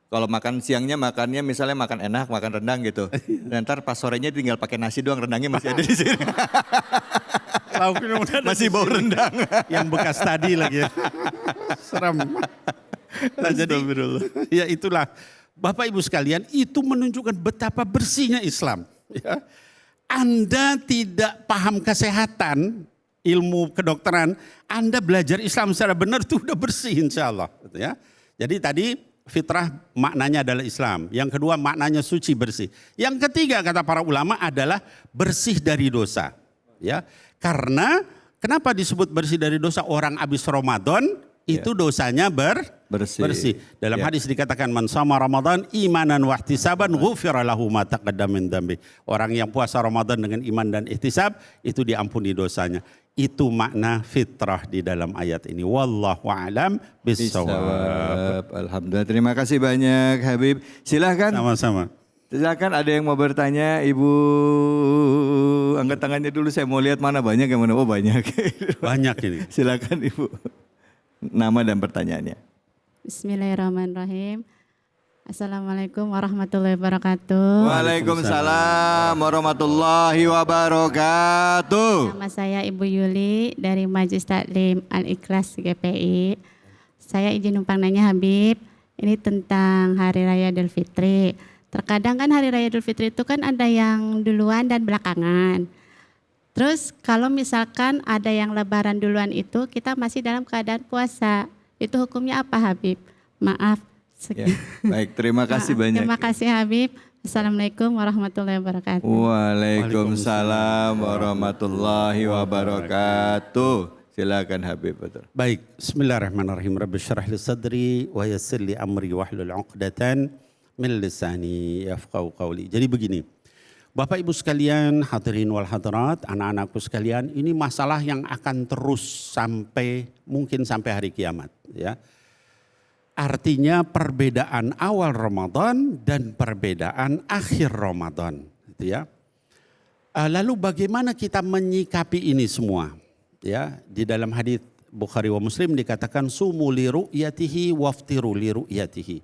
kalau makan siangnya makannya misalnya makan enak, makan rendang gitu. Dan ntar pas sorenya tinggal pakai nasi doang, rendangnya masih ada di sini. Lauknya udah masih bau rendang. Yang bekas tadi lagi ya. Serem. Nah, jadi ya itulah Bapak Ibu sekalian, itu menunjukkan betapa bersihnya Islam. Ya. Anda tidak paham kesehatan, ilmu kedokteran, Anda belajar Islam secara benar itu udah bersih insya Allah. Gitu ya. Jadi tadi fitrah maknanya adalah Islam. Yang kedua maknanya suci bersih. Yang ketiga kata para ulama adalah bersih dari dosa. Ya, karena kenapa disebut bersih dari dosa? Orang habis Ramadan itu dosanya bersih. Dalam hadis dikatakan man shoma Ramadan imanan wa ihtisaban ghufira lahu ma taqaddama min dzambi. Orang yang puasa Ramadan dengan iman dan ihtisab itu diampuni dosanya. Itu makna fitrah di dalam ayat ini. Wallahu a'lam bissawab. Alhamdulillah, terima kasih banyak Habib. Silahkan. Sama-sama. Silahkan, ada yang mau bertanya, Ibu angkat tangannya dulu, saya mau lihat mana banyak yang mana. Oh banyak. Banyak ini. Silahkan Ibu. Nama dan pertanyaannya. Bismillahirrahmanirrahim. Assalamualaikum warahmatullahi wabarakatuh. Waalaikumsalam warahmatullahi wabarakatuh. Nama saya Ibu Yuli dari Majelis Taklim Al-Ikhlas GPI. Saya izin numpang nanya Habib, ini tentang Hari Raya Idul Fitri. Terkadang kan Hari Raya Idul Fitri itu kan ada yang duluan dan belakangan. Terus kalau misalkan ada yang lebaran duluan itu kita masih dalam keadaan puasa. Itu hukumnya apa Habib? Maaf. Ya, baik, terima kasih banyak. Terima kasih Habib. Assalamualaikum warahmatullahi wabarakatuh. Waalaikumsalam warahmatullahi wabarakatuh. Silakan Habib, betul. Baik, bismillahirrahmanirrahim. Rabbi syrah li sadri wa yassir li amri wahlul 'uqdatan min lisani yafqahu qawli. Jadi begini, Bapak Ibu sekalian, hadirin wal hadirat, anak-anakku sekalian, ini masalah yang akan terus mungkin sampai hari kiamat, ya. Artinya perbedaan awal Ramadan dan perbedaan akhir Ramadan, gitu ya. Lalu bagaimana kita menyikapi ini semua? Ya, di dalam hadis Bukhari wa Muslim dikatakan sumu li ru'yatihi waftiru li ru'yatihi.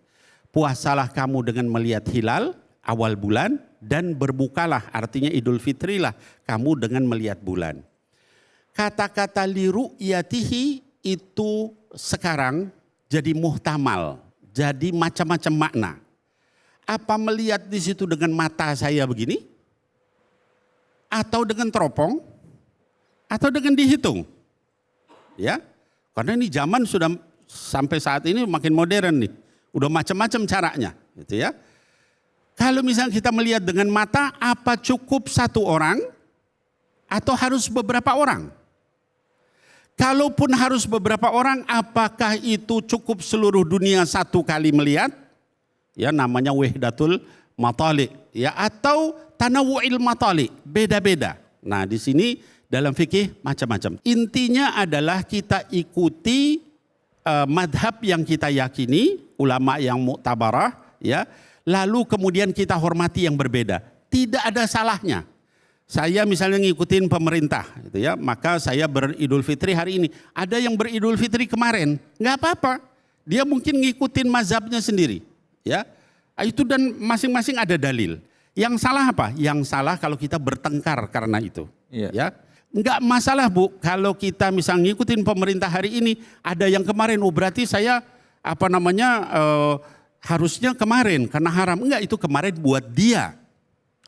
Puasalah kamu dengan melihat hilal awal bulan dan berbukalah, artinya Idul Fitri lah kamu dengan melihat bulan. Kata-kata li ru'yatihi itu sekarang jadi muhtamal, jadi macam-macam makna. Apa melihat di situ dengan mata saya begini? Atau dengan teropong? Atau dengan dihitung? Ya, karena ini zaman sudah sampai saat ini makin modern nih. Udah macam-macam caranya, gitu ya. Kalau misalnya kita melihat dengan mata, apa cukup satu orang? Atau harus beberapa orang? Kalaupun harus beberapa orang, apakah itu cukup seluruh dunia satu kali melihat? Ya, namanya wahdatul matali, ya, atau tanawu'il matali, beda-beda. Nah, di sini dalam fikih macam-macam. Intinya adalah kita ikuti madhab yang kita yakini, ulama yang mu'tabarah, ya. Lalu kemudian kita hormati yang berbeda. Tidak ada salahnya. Saya misalnya ngikutin pemerintah, gitu ya, maka saya beridul fitri hari ini. Ada yang beridul fitri kemarin, nggak apa-apa. Dia mungkin ngikutin mazhabnya sendiri, ya. Itu dan masing-masing ada dalil. Yang salah apa? Yang salah kalau kita bertengkar karena itu, ya. Nggak masalah Bu, kalau kita misalnya ngikutin pemerintah hari ini, ada yang kemarin, oh berarti saya harusnya kemarin karena haram. Enggak, itu kemarin buat dia.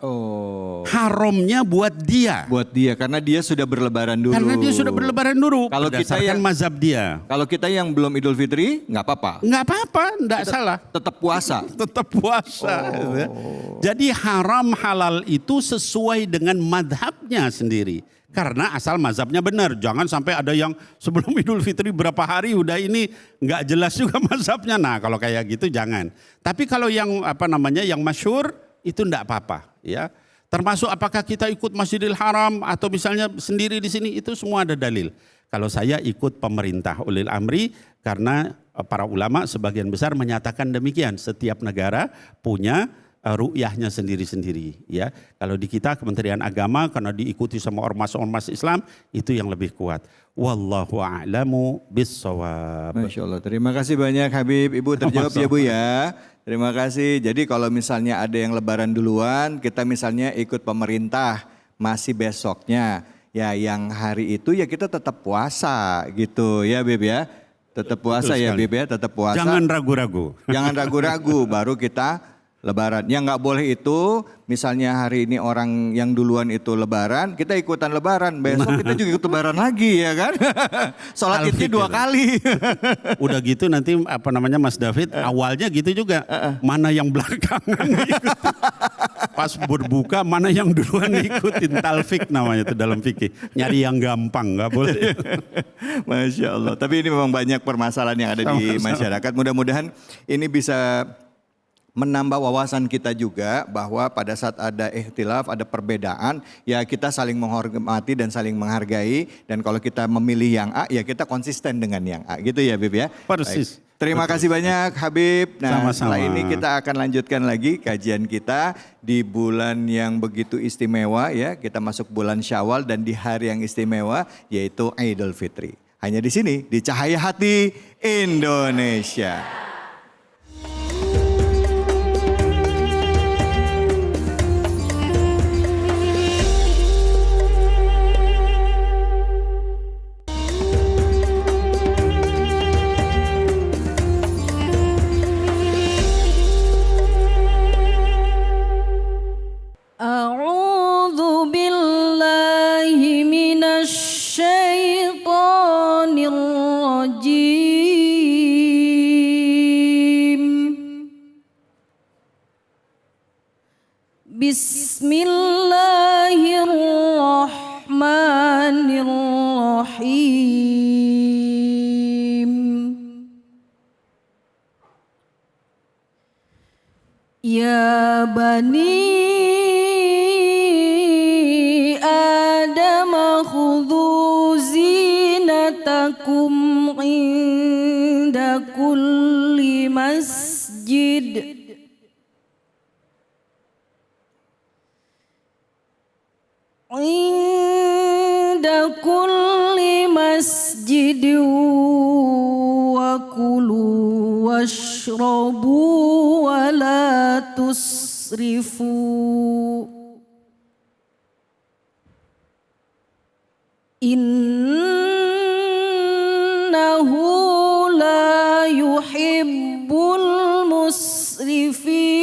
Oh. Haramnya buat dia. Buat dia, karena dia sudah berlebaran dulu. Karena dia sudah berlebaran dulu. Kalau kita yang mazhab dia. Kalau kita yang belum Idul Fitri, nggak apa-apa. Nggak apa-apa, nggak salah. Tetap puasa. Tetap puasa. Oh. Jadi haram halal itu sesuai dengan madhabnya sendiri. Karena asal mazhabnya benar. Jangan sampai ada yang sebelum Idul Fitri berapa hari udah ini nggak jelas juga mazhabnya. Nah kalau kayak gitu jangan. Tapi kalau yang yang masyhur itu enggak apa-apa, ya. Termasuk apakah kita ikut Masjidil Haram atau misalnya sendiri di sini, itu semua ada dalil. Kalau saya ikut pemerintah ulil amri, karena para ulama sebagian besar menyatakan demikian. Setiap negara punya ru'yahnya sendiri-sendiri, ya. Kalau di kita Kementerian Agama karena diikuti sama ormas-ormas Islam, itu yang lebih kuat. Wallahu a'lamu bis-shawab. Masya Allah, terima kasih banyak Habib. Ibu terjawab ya Bu ya. Terima kasih. Jadi kalau misalnya ada yang lebaran duluan, kita misalnya ikut pemerintah, masih besoknya. Ya yang hari itu ya kita tetap puasa gitu ya Bib ya. Tetap puasa ya Bib ya, tetap puasa. Jangan ragu-ragu. Jangan ragu-ragu, baru kita lebaran. Yang nggak boleh itu, misalnya hari ini orang yang duluan itu lebaran, kita ikutan lebaran. Besok kita juga ikut lebaran lagi ya kan. Sholat itu 2 kali. Udah gitu nanti Mas David, awalnya gitu juga. Mana yang belakangan ikutin. Pas berbuka mana yang duluan ikutin. Talfik namanya itu dalam fikih. Nyari yang gampang, nggak boleh. Masya Allah. Tapi ini memang banyak permasalahan yang ada di masyarakat. Mudah-mudahan ini bisa menambah wawasan kita juga bahwa pada saat ada ikhtilaf, ada perbedaan, ya kita saling menghormati dan saling menghargai. Dan kalau kita memilih yang A, ya kita konsisten dengan yang A. Gitu ya Bib ya? Persis. Baik. Terima kasih banyak Habib. Nah Sama-sama. setelah ini kita akan lanjutkan lagi kajian kita di bulan yang begitu istimewa ya. Kita masuk bulan Syawal dan di hari yang istimewa yaitu Idul Fitri. Hanya di sini, di Cahaya Hati Indonesia. أعوذ بالله Bismillahirrahmanirrahim. Ya bani Adam khudhu zinatakum inda kulli masjid. Inda kulli masjid wa kulu washrabu wa la tusrifu. Innahu la yuhibbul musrifin.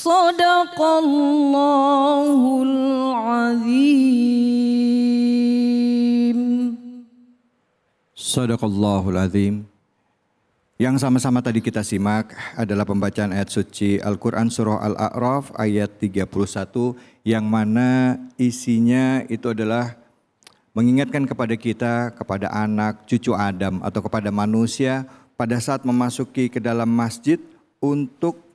Sadaqallahul azim. Sadaqallahul azim. Yang sama-sama tadi kita simak adalah pembacaan ayat suci Al-Quran surah Al-A'raf ayat 31 yang mana isinya itu adalah mengingatkan kepada kita, kepada anak, cucu Adam atau kepada manusia pada saat memasuki ke dalam masjid untuk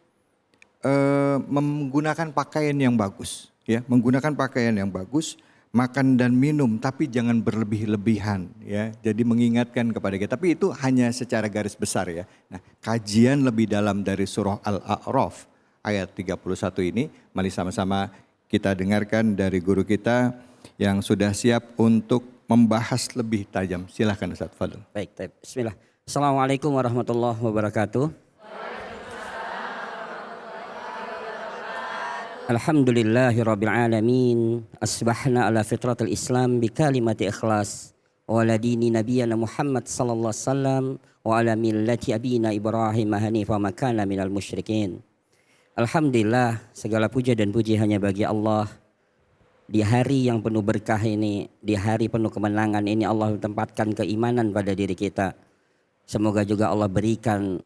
menggunakan pakaian yang bagus, ya, menggunakan pakaian yang bagus, makan dan minum, tapi jangan berlebih-lebihan, ya. Jadi mengingatkan kepada kita, tapi itu hanya secara garis besar, ya. Nah, kajian lebih dalam dari surah Al-A'raf ayat 31 ini, mari sama-sama kita dengarkan dari guru kita yang sudah siap untuk membahas lebih tajam. Silahkan Ustaz Fadl. Baik, bismillah. Assalamualaikum warahmatullahi wabarakatuh. Alhamdulillahi rabbil alamin. Asbahna ala fitratil Islam bi kalimati ikhlas wa ala dini nabiyyina Muhammad sallallahu alaihi wasallam wa ala millati abina Ibrahim hanifa ma kana minal musyrikin. Alhamdulillah, segala puja dan puji hanya bagi Allah. Di hari yang penuh berkah ini, di hari penuh kemenangan ini, Allah tempatkan keimanan pada diri kita. Semoga juga Allah berikan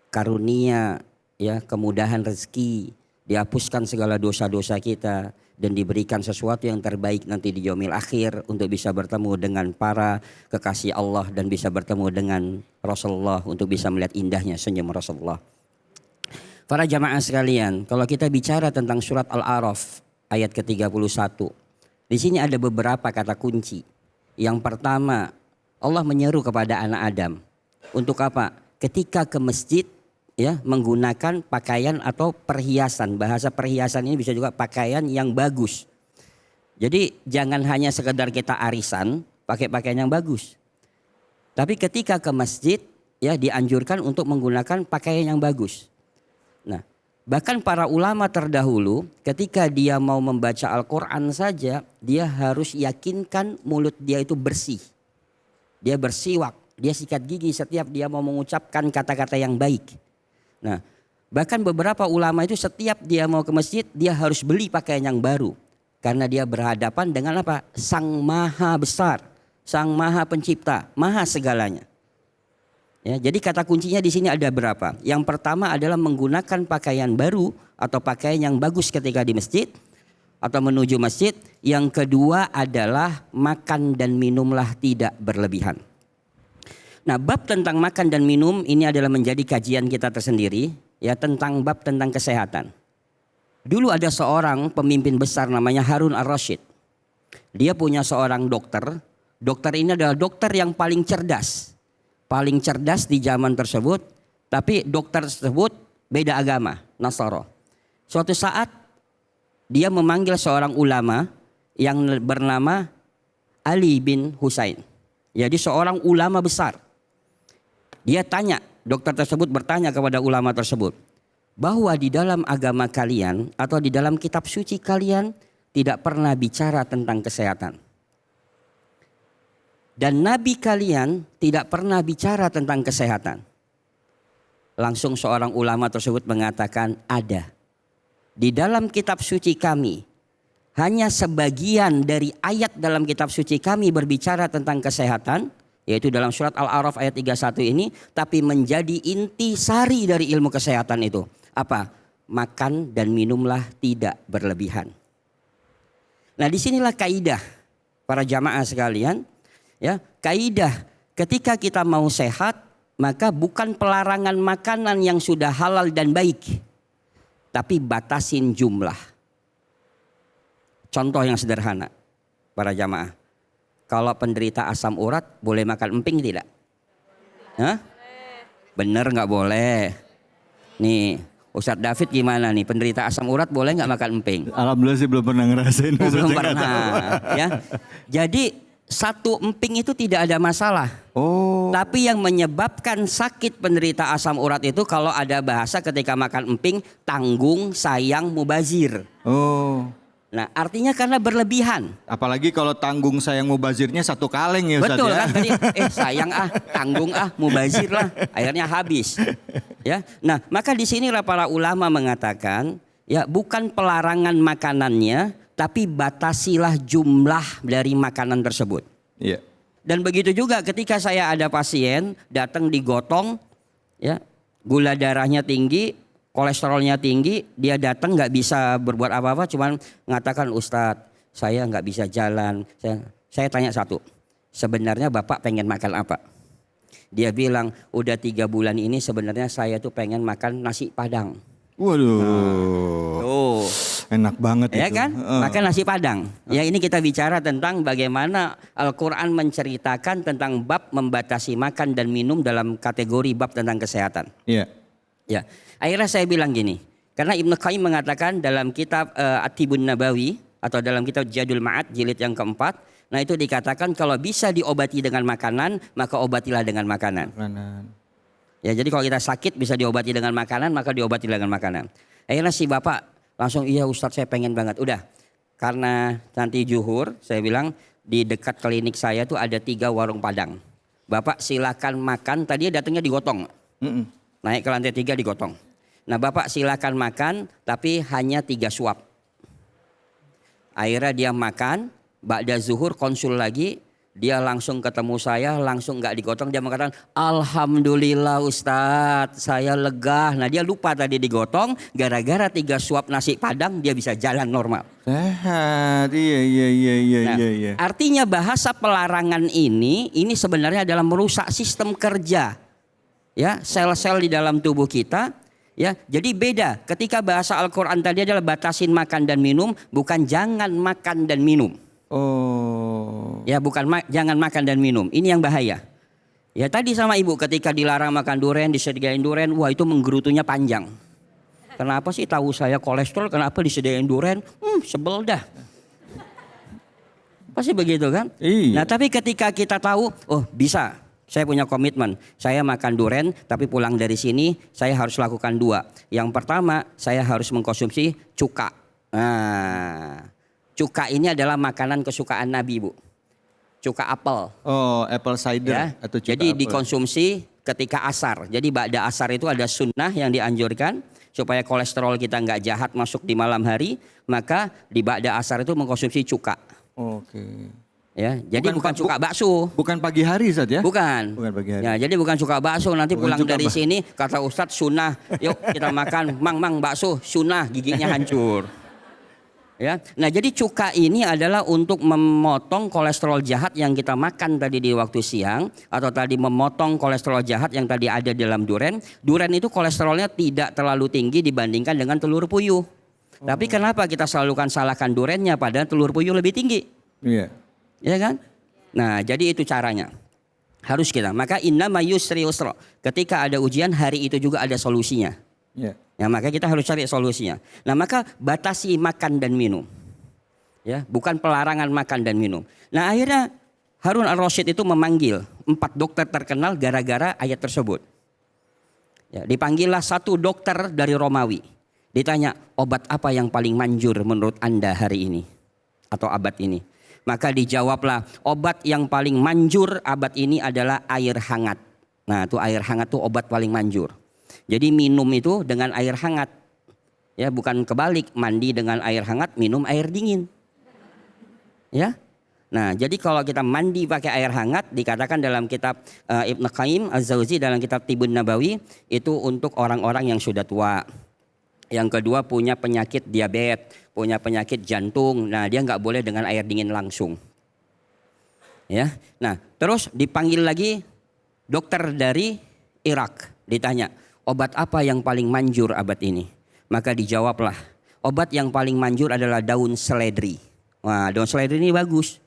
karunia, ya, kemudahan rezeki, dihapuskan segala dosa-dosa kita, dan diberikan sesuatu yang terbaik nanti di yaumil akhir untuk bisa bertemu dengan para kekasih Allah dan bisa bertemu dengan Rasulullah untuk bisa melihat indahnya senyum Rasulullah. Para jamaah sekalian, kalau kita bicara tentang surat Al-A'raf ayat ke-31, di sini ada beberapa kata kunci. Yang pertama, Allah menyeru kepada anak Adam untuk apa? Ketika ke masjid, ya, menggunakan pakaian atau perhiasan. Bahasa perhiasan ini bisa juga pakaian yang bagus. Jadi jangan hanya sekedar kita arisan pakai pakaian yang bagus. Tapi ketika ke masjid, ya, dianjurkan untuk menggunakan pakaian yang bagus. Nah, bahkan para ulama terdahulu ketika dia mau membaca Al-Quran saja, dia harus yakinkan mulut dia itu bersih. Dia bersiwak, dia sikat gigi setiap dia mau mengucapkan kata-kata yang baik. Nah, bahkan beberapa ulama itu setiap dia mau ke masjid, dia harus beli pakaian yang baru. Karena dia berhadapan dengan apa? Sang Maha Besar, Sang Maha Pencipta, Maha segalanya. Ya, jadi kata kuncinya di sini ada berapa? Yang pertama adalah menggunakan pakaian baru atau pakaian yang bagus ketika di masjid atau menuju masjid. Yang kedua adalah makan dan minumlah tidak berlebihan. Nah, bab tentang makan dan minum ini adalah menjadi kajian kita tersendiri, ya, tentang bab tentang kesehatan. Dulu ada seorang pemimpin besar namanya Harun Ar-Rasyid. Dia punya seorang dokter. Dokter ini adalah dokter yang paling cerdas. Paling cerdas di zaman tersebut, tapi dokter tersebut beda agama, Nasara. Suatu saat dia memanggil seorang ulama yang bernama Ali bin Husain. Jadi seorang ulama besar. Dia tanya, dokter tersebut bertanya kepada ulama tersebut, bahwa di dalam agama kalian atau di dalam kitab suci kalian tidak pernah bicara tentang kesehatan. Dan nabi kalian tidak pernah bicara tentang kesehatan. Langsung seorang ulama tersebut mengatakan, ada. Di dalam kitab suci kami, hanya sebagian dari ayat dalam kitab suci kami berbicara tentang kesehatan. yaitu dalam surat Al-A'raf ayat 31 ini, tapi menjadi intisari dari ilmu kesehatan itu. Apa? Makan dan minumlah tidak berlebihan. Nah, disinilah kaidah para jamaah sekalian, ya, kaidah ketika kita mau sehat, maka bukan pelarangan makanan yang sudah halal dan baik, tapi batasin jumlah. Contoh yang sederhana, para jamaah. Kalau penderita asam urat boleh makan emping tidak? Hah? Bener nggak boleh? Nih, Ustadz David gimana nih? Penderita asam urat boleh nggak makan emping? Alhamdulillah sih belum pernah ngerasain. Oh, belum Ustaz, nggak pernah. tahu. Ya, jadi satu emping itu tidak ada masalah. Oh, Tapi yang menyebabkan sakit penderita asam urat itu kalau ada bahasa ketika makan emping, tanggung, sayang, mubazir. oh. Nah, artinya karena berlebihan. Apalagi kalau tanggung sayang mubazirnya satu kaleng ya Ustaz Betul ya. kan tadi, sayang tanggung mubazir lah, akhirnya habis. Ya, nah maka di sinilah para ulama mengatakan, ya bukan pelarangan makanannya, tapi batasilah jumlah dari makanan tersebut. Iya. Dan begitu juga ketika saya ada pasien datang digotong, ya gula darahnya tinggi, kolesterolnya tinggi, dia datang nggak bisa berbuat apa-apa, cuman mengatakan Ustadz, saya nggak bisa jalan. Saya tanya satu, sebenarnya Bapak pengen makan apa? Dia bilang, udah 3 bulan ini sebenarnya saya tuh pengen makan nasi Padang. Waduh. Tuh. Enak banget Ya itu. kan, makan nasi Padang. Ya ini kita bicara tentang bagaimana Al-Quran menceritakan tentang bab membatasi makan dan minum dalam kategori bab tentang kesehatan. Iya. Ya, akhirnya saya bilang gini, karena Ibnu Qayyim mengatakan dalam kitab At-Tibun Nabawi atau dalam kitab Jadul Ma'ad jilid yang keempat, nah itu dikatakan kalau bisa diobati dengan makanan, maka obatilah dengan makanan. Ya, jadi kalau kita sakit bisa diobati dengan makanan, maka diobati dengan makanan. Akhirnya si bapak langsung, iya Ustadz saya pengen banget. Udah, karena nanti zuhur, saya bilang di dekat klinik saya tuh ada 3 warung Padang. Bapak silakan makan, tadi datangnya digotong. Naik ke lantai 3 digotong. Nah bapak silakan makan, tapi hanya 3 suap. Akhirnya dia makan, ba'da zuhur konsul lagi. Dia langsung ketemu saya, langsung gak digotong. Dia mengatakan, Alhamdulillah Ustadz, saya lega. Nah dia lupa tadi digotong, gara-gara 3 suap nasi Padang dia bisa jalan normal. Sehat, iya. Nah, artinya bahasa pelarangan ini sebenarnya adalah merusak sistem kerja. Ya, sel-sel di dalam tubuh kita. Ya, jadi beda. Ketika bahasa Al-Quran tadi adalah batasin makan dan minum, bukan jangan makan dan minum. Oh. Ya bukan jangan makan dan minum, ini yang bahaya. Ya tadi sama ibu ketika dilarang makan durian, disediain durian, wah itu menggerutunya panjang. Kenapa sih tahu saya kolesterol, kenapa disediain durian? Sebel dah. Pasti begitu kan? Iya. Nah tapi ketika kita tahu, oh bisa, saya punya komitmen, saya makan durian tapi pulang dari sini saya harus lakukan 2. Yang pertama saya harus mengkonsumsi cuka. Nah, cuka ini adalah makanan kesukaan Nabi, Bu. Cuka apel. Oh, apple cider Ya. atau cuka Jadi apel. dikonsumsi ketika asar. Jadi ba'da asar itu ada sunnah yang dianjurkan supaya kolesterol kita nggak jahat masuk di malam hari, maka di ba'da asar itu mengkonsumsi cuka. Oke. Ya, jadi bukan Bukan- cuka bakso. Bukan pagi hari Ustaz ya? Bukan. Bukan pagi hari. Ya, jadi bukan cuka bakso. Nanti Bukan pulang cuka dari sini kata Ustadz sunnah. Yuk kita makan mang bakso sunnah, giginya hancur. Ya, nah jadi cuka ini adalah untuk memotong kolesterol jahat yang kita makan tadi di waktu siang, atau tadi memotong kolesterol jahat yang tadi ada dalam duren. Duren itu kolesterolnya tidak terlalu tinggi dibandingkan dengan telur puyuh. Tapi kenapa kita selalu salahkan durennya padahal telur puyuh lebih tinggi? Iya. Ya kan? Nah jadi itu caranya. Harus kita. Maka innama yusri yusra. Ketika ada ujian hari itu juga ada solusinya. Iya. Ya maka kita harus cari solusinya. Nah maka batasi makan dan minum. Ya, bukan pelarangan makan dan minum. Nah akhirnya Harun al-Rasyid itu memanggil 4 dokter terkenal gara-gara ayat tersebut. Ya, dipanggillah 1 dokter dari Romawi. Ditanya, obat apa yang paling manjur menurut Anda hari ini? Atau abad ini? Maka dijawablah, obat yang paling manjur abad ini adalah air hangat. Nah itu air hangat tuh obat paling manjur. Jadi minum itu dengan air hangat. Ya, bukan kebalik, mandi dengan air hangat, minum air dingin. Ya. Nah, jadi kalau kita mandi pakai air hangat dikatakan dalam kitab Ibnu Qayyim Az-Jauzi dalam kitab Tibun Nabawi itu untuk orang-orang yang sudah tua. Yang kedua punya penyakit diabetes, punya penyakit jantung. Nah, dia nggak boleh dengan air dingin langsung. Ya. Nah, terus dipanggil lagi dokter dari Irak, ditanya, "Obat apa yang paling manjur abad ini?" Maka dijawablah, obat yang paling manjur adalah daun seledri. Wah, daun seledri ini bagus.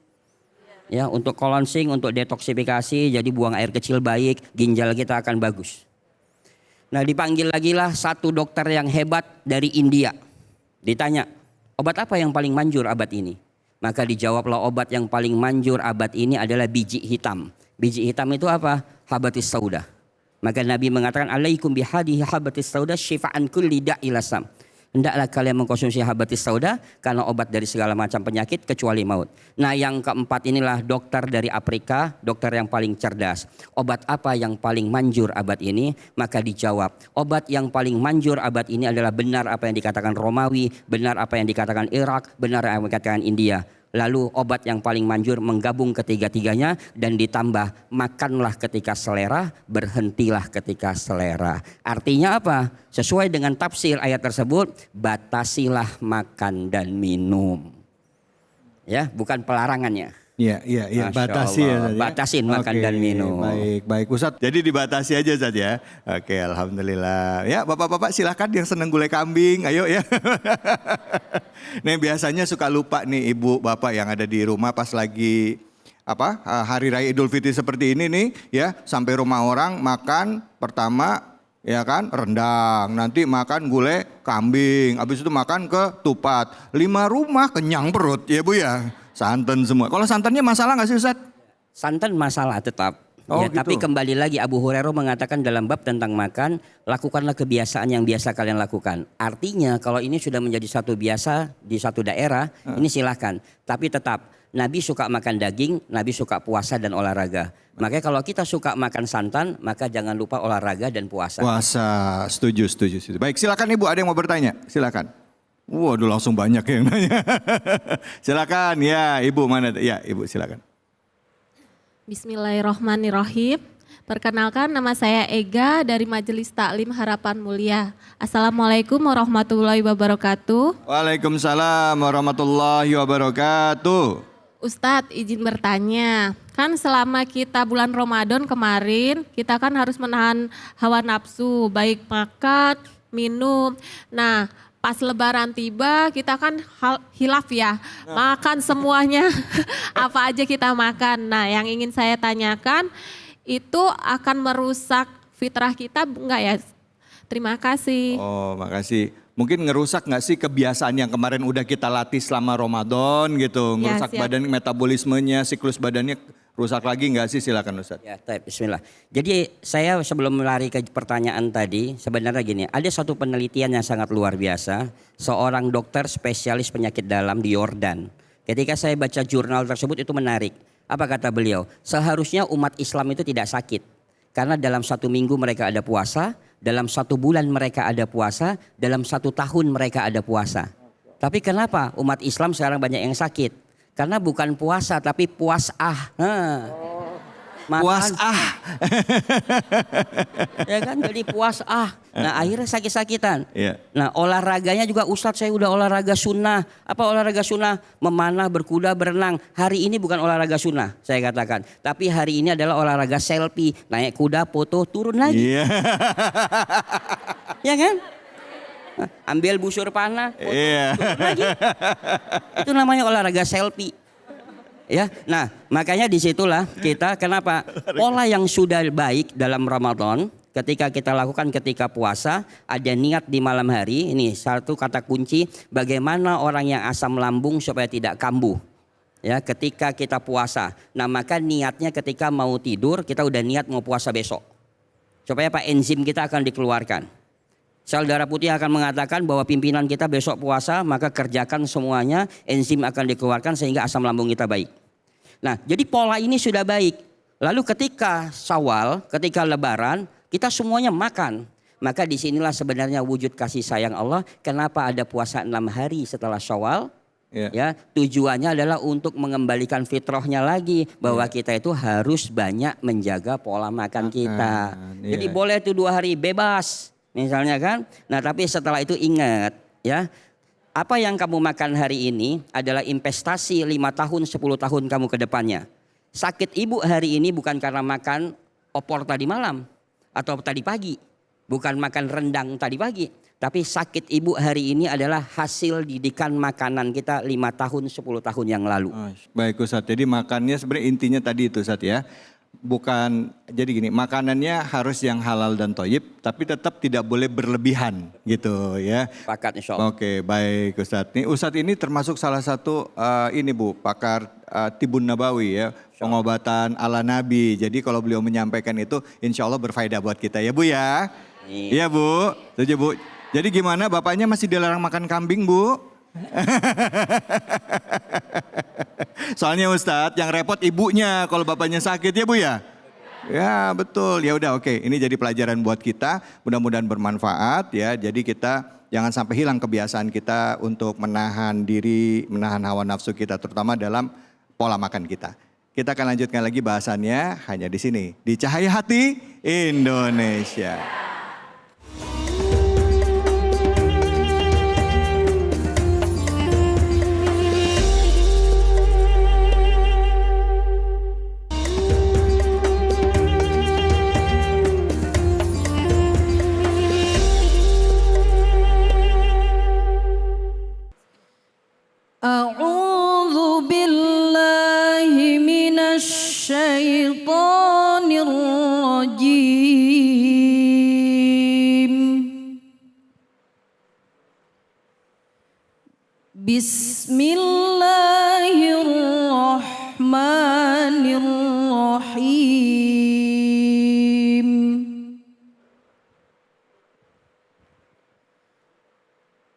Ya, untuk cleansing, untuk detoksifikasi, jadi buang air kecil baik, ginjal kita akan bagus. Nah, dipanggil lagi lah satu dokter yang hebat dari India. Ditanya, obat apa yang paling manjur abad ini? Maka dijawablah obat yang paling manjur abad ini adalah biji hitam. Biji hitam itu apa? Habatus sauda. Maka Nabi mengatakan, alaikum bihadihi habatus sauda syifa'an kulli da'ilasam. Hendaklah kalian mengkonsumsi habatus sauda karena obat dari segala macam penyakit kecuali maut. Nah, yang keempat inilah dokter dari Afrika, dokter yang paling cerdas. Obat apa yang paling manjur abad ini? Maka dijawab, obat yang paling manjur abad ini adalah benar apa yang dikatakan Romawi, benar apa yang dikatakan Irak, benar apa yang dikatakan India. Lalu obat yang paling manjur menggabung ketiga-tiganya dan ditambah makanlah ketika selera, berhentilah ketika selera. Artinya apa? Sesuai dengan tafsir ayat tersebut, batasilah makan dan minum. Ya, bukan pelarangannya. Iya, Masya batasi Allah. ya Ustaz ya. Batasin makan dan minum. Baik Ustaz. Jadi dibatasi aja Ustaz ya. Oke, alhamdulillah. Ya, Bapak-bapak silakan yang seneng gulai kambing, ayo ya. Nih biasanya suka lupa nih ibu bapak yang ada di rumah pas lagi hari raya Idul Fitri seperti ini nih ya, sampai rumah orang makan pertama ya kan rendang, nanti makan gulai kambing, habis itu makan ketupat. 5 rumah kenyang perut ya Bu ya. Santan semua. Kalau santannya masalah nggak sih Ustaz? Santan masalah tetap. Oh, Ya, gitu. tapi kembali lagi Abu Hurairah mengatakan dalam bab tentang makan, lakukanlah kebiasaan yang biasa kalian lakukan. Artinya kalau ini sudah menjadi satu biasa di satu daerah, ini silahkan. Tapi tetap Nabi suka makan daging, Nabi suka puasa dan olahraga. Makanya kalau kita suka makan santan, maka jangan lupa olahraga dan puasa. Puasa, setuju. Baik, silakan Ibu, ada yang mau bertanya? Silakan. Waduh, langsung banyak yang nanya. Silakan, ya Ibu mana? Ya Ibu silakan. Bismillahirrahmanirrahim. Perkenalkan, nama saya Ega dari Majelis Taklim Harapan Mulia. Assalamualaikum warahmatullahi wabarakatuh. Waalaikumsalam warahmatullahi wabarakatuh. Ustadz, izin bertanya. Kan selama kita bulan Ramadan kemarin, kita kan harus menahan hawa nafsu, baik makan, minum. Nah, pas lebaran tiba kita kan hilaf ya, makan semuanya, apa aja kita makan. Nah, yang ingin saya tanyakan, itu akan merusak fitrah kita enggak ya? Terima kasih. Oh, makasih. Mungkin ngerusak nggak sih kebiasaan yang kemarin udah kita latih selama Ramadan gitu, ngerusak siap. badan, metabolismenya, siklus badannya rusak lagi nggak sih? Silakan Ustaz. Ya, bismillah. Jadi saya sebelum lari ke pertanyaan tadi, sebenarnya gini, ada satu penelitian yang sangat luar biasa. Seorang dokter spesialis penyakit dalam di Yordan. Ketika saya baca jurnal tersebut itu menarik. Apa kata beliau? Seharusnya umat Islam itu tidak sakit. Karena dalam 1 minggu mereka ada puasa, dalam 1 bulan mereka ada puasa, dalam 1 tahun mereka ada puasa. Tapi kenapa umat Islam sekarang banyak yang sakit? Karena bukan puasa tapi puasah. Puasah. Ya kan, jadi puasah. Nah, akhirnya sakit-sakitan. Iya. Nah, olahraganya juga, Ustadz saya udah olahraga sunnah. Apa olahraga sunnah? Memanah, berkuda, berenang. Hari ini bukan olahraga sunnah, saya katakan. Tapi hari ini adalah olahraga selfie. Naik kuda, foto, turun lagi. Iya. Ya kan? Ambil busur panah, foto, Iya. turun lagi. Itu namanya olahraga selfie. Ya, nah makanya disitulah kita kenapa pola yang sudah baik dalam Ramadan ketika kita lakukan ketika puasa, ada niat di malam hari. Ini satu kata kunci bagaimana orang yang asam lambung supaya tidak kambuh. Ya, ketika kita puasa. Nah, maka niatnya ketika mau tidur kita udah niat mau puasa besok. Supaya apa? Enzim kita akan dikeluarkan. Sel darah putih akan mengatakan bahwa pimpinan kita besok puasa, maka kerjakan semuanya, enzim akan dikeluarkan sehingga asam lambung kita baik. Nah, jadi pola ini sudah baik. Lalu ketika Syawal, ketika Lebaran, kita semuanya makan. Maka disinilah sebenarnya wujud kasih sayang Allah. Kenapa ada puasa 6 hari setelah Syawal? Ya, tujuannya adalah untuk mengembalikan fitrahnya lagi bahwa kita itu harus banyak menjaga pola makan kita. Jadi boleh itu 2 hari bebas misalnya kan. Nah, tapi setelah itu ingat ya, apa yang kamu makan hari ini adalah investasi 5 tahun 10 tahun kamu ke depannya. Sakit ibu hari ini bukan karena makan opor tadi malam atau tadi pagi, bukan makan rendang tadi pagi. Tapi sakit ibu hari ini adalah hasil didikan makanan kita 5 tahun 10 tahun yang lalu. Baik Ustadz, jadi makannya sebenarnya intinya tadi itu Ustadz ya. Bukan, jadi gini, makanannya harus yang halal dan thayyib, tapi tetap tidak boleh berlebihan gitu ya. Pakat insya Allah. Oke, baik Ustadz. Nih Ustadz ini termasuk salah satu ini Bu, pakar Tibun Nabawi ya, pengobatan ala Nabi. Jadi kalau beliau menyampaikan itu insya Allah berfaedah buat kita ya Bu ya. Iya Bu, setuju Bu. Jadi gimana, bapaknya masih dilarang makan kambing Bu? Soalnya Ustadz yang repot ibunya kalau bapaknya sakit ya Bu ya? Ya betul, ya udah oke. Ini jadi pelajaran buat kita, mudah-mudahan bermanfaat ya. Jadi kita jangan sampai hilang kebiasaan kita untuk menahan diri, menahan hawa nafsu kita terutama dalam pola makan kita. Kita akan lanjutkan lagi bahasannya hanya di sini, di Cahaya Hati Indonesia. A'udzu billahi minasy syaithanir rajim. Bismillahirrahmanirrahim.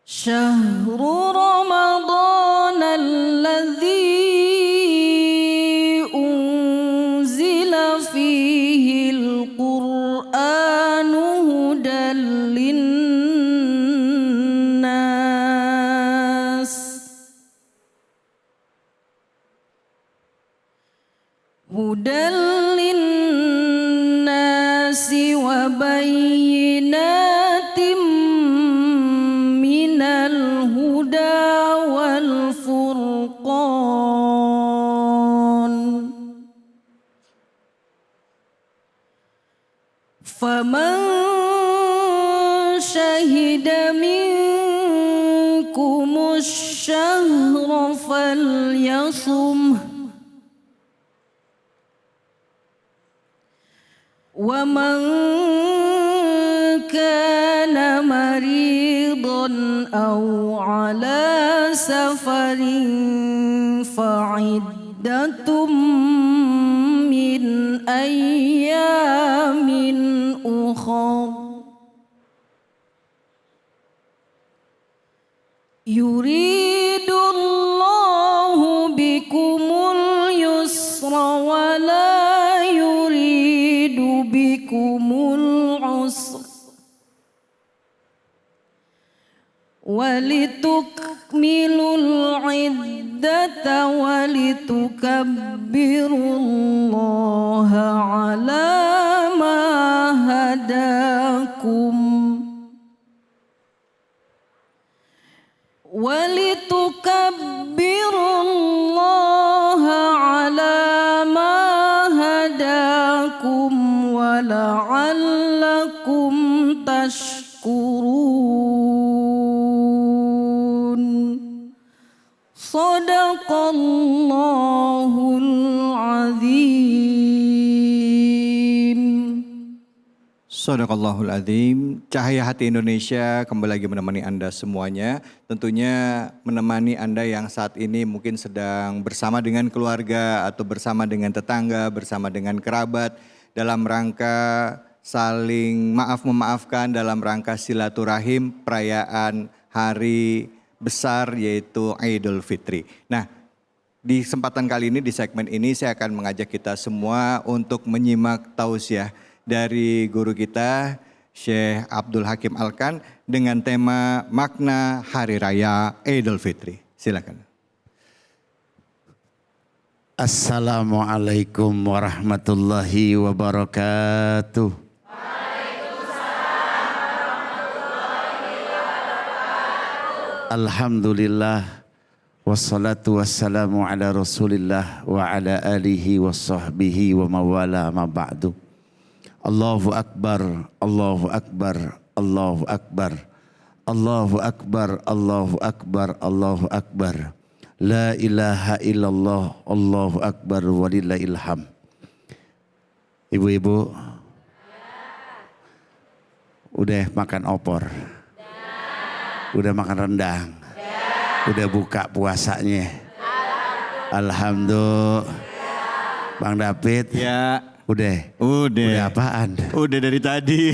Syahrul Ramadan alladzi unzila fihi al-Qur'anu hudan linnas wa bayyinatin minal huda wal furqan. Faman syahida minkumus syahra falyasum. Wa man kana maridan aw ala safarin fa'iddatum min ayyamin ukhra. Yuridullahu bikumul yusra wa la yuridu bikumul usra walitukmilul iddata walitukabbirullaha ala ma hadakum walitukabbirullaha ala ma hadakum wa la'allakum tashkurun. Sadaqallahul azim. Sadaqallahul azim. Cahaya Hati Indonesia kembali lagi menemani Anda semuanya. Tentunya menemani Anda yang saat ini mungkin sedang bersama dengan keluarga atau bersama dengan tetangga, bersama dengan kerabat dalam rangka saling memaafkan dalam rangka silaturahim perayaan hari besar yaitu Idul Fitri. Nah, di kesempatan kali ini di segmen ini saya akan mengajak kita semua untuk menyimak tausiah dari guru kita Syekh Abdul Hakim Alkan dengan tema makna Hari Raya Idul Fitri. Silakan. Assalamualaikum warahmatullahi wabarakatuh. Alhamdulillah wassalatu wassalamu ala Rasulillah wa ala alihi wa sahbihi wa mawala ma ba'du. Allahu akbar, Allahu akbar, Allahu akbar. Allahu akbar, Allahu akbar, Allahu akbar. La ilaha illallah, Allahu akbar walillahil ham. Ibu-ibu udah makan opor? Udah makan rendang? Udah buka puasanya? Alhamdulillah. Bang David? Ya. Udah? Udah. Udah apaan? Udah dari tadi.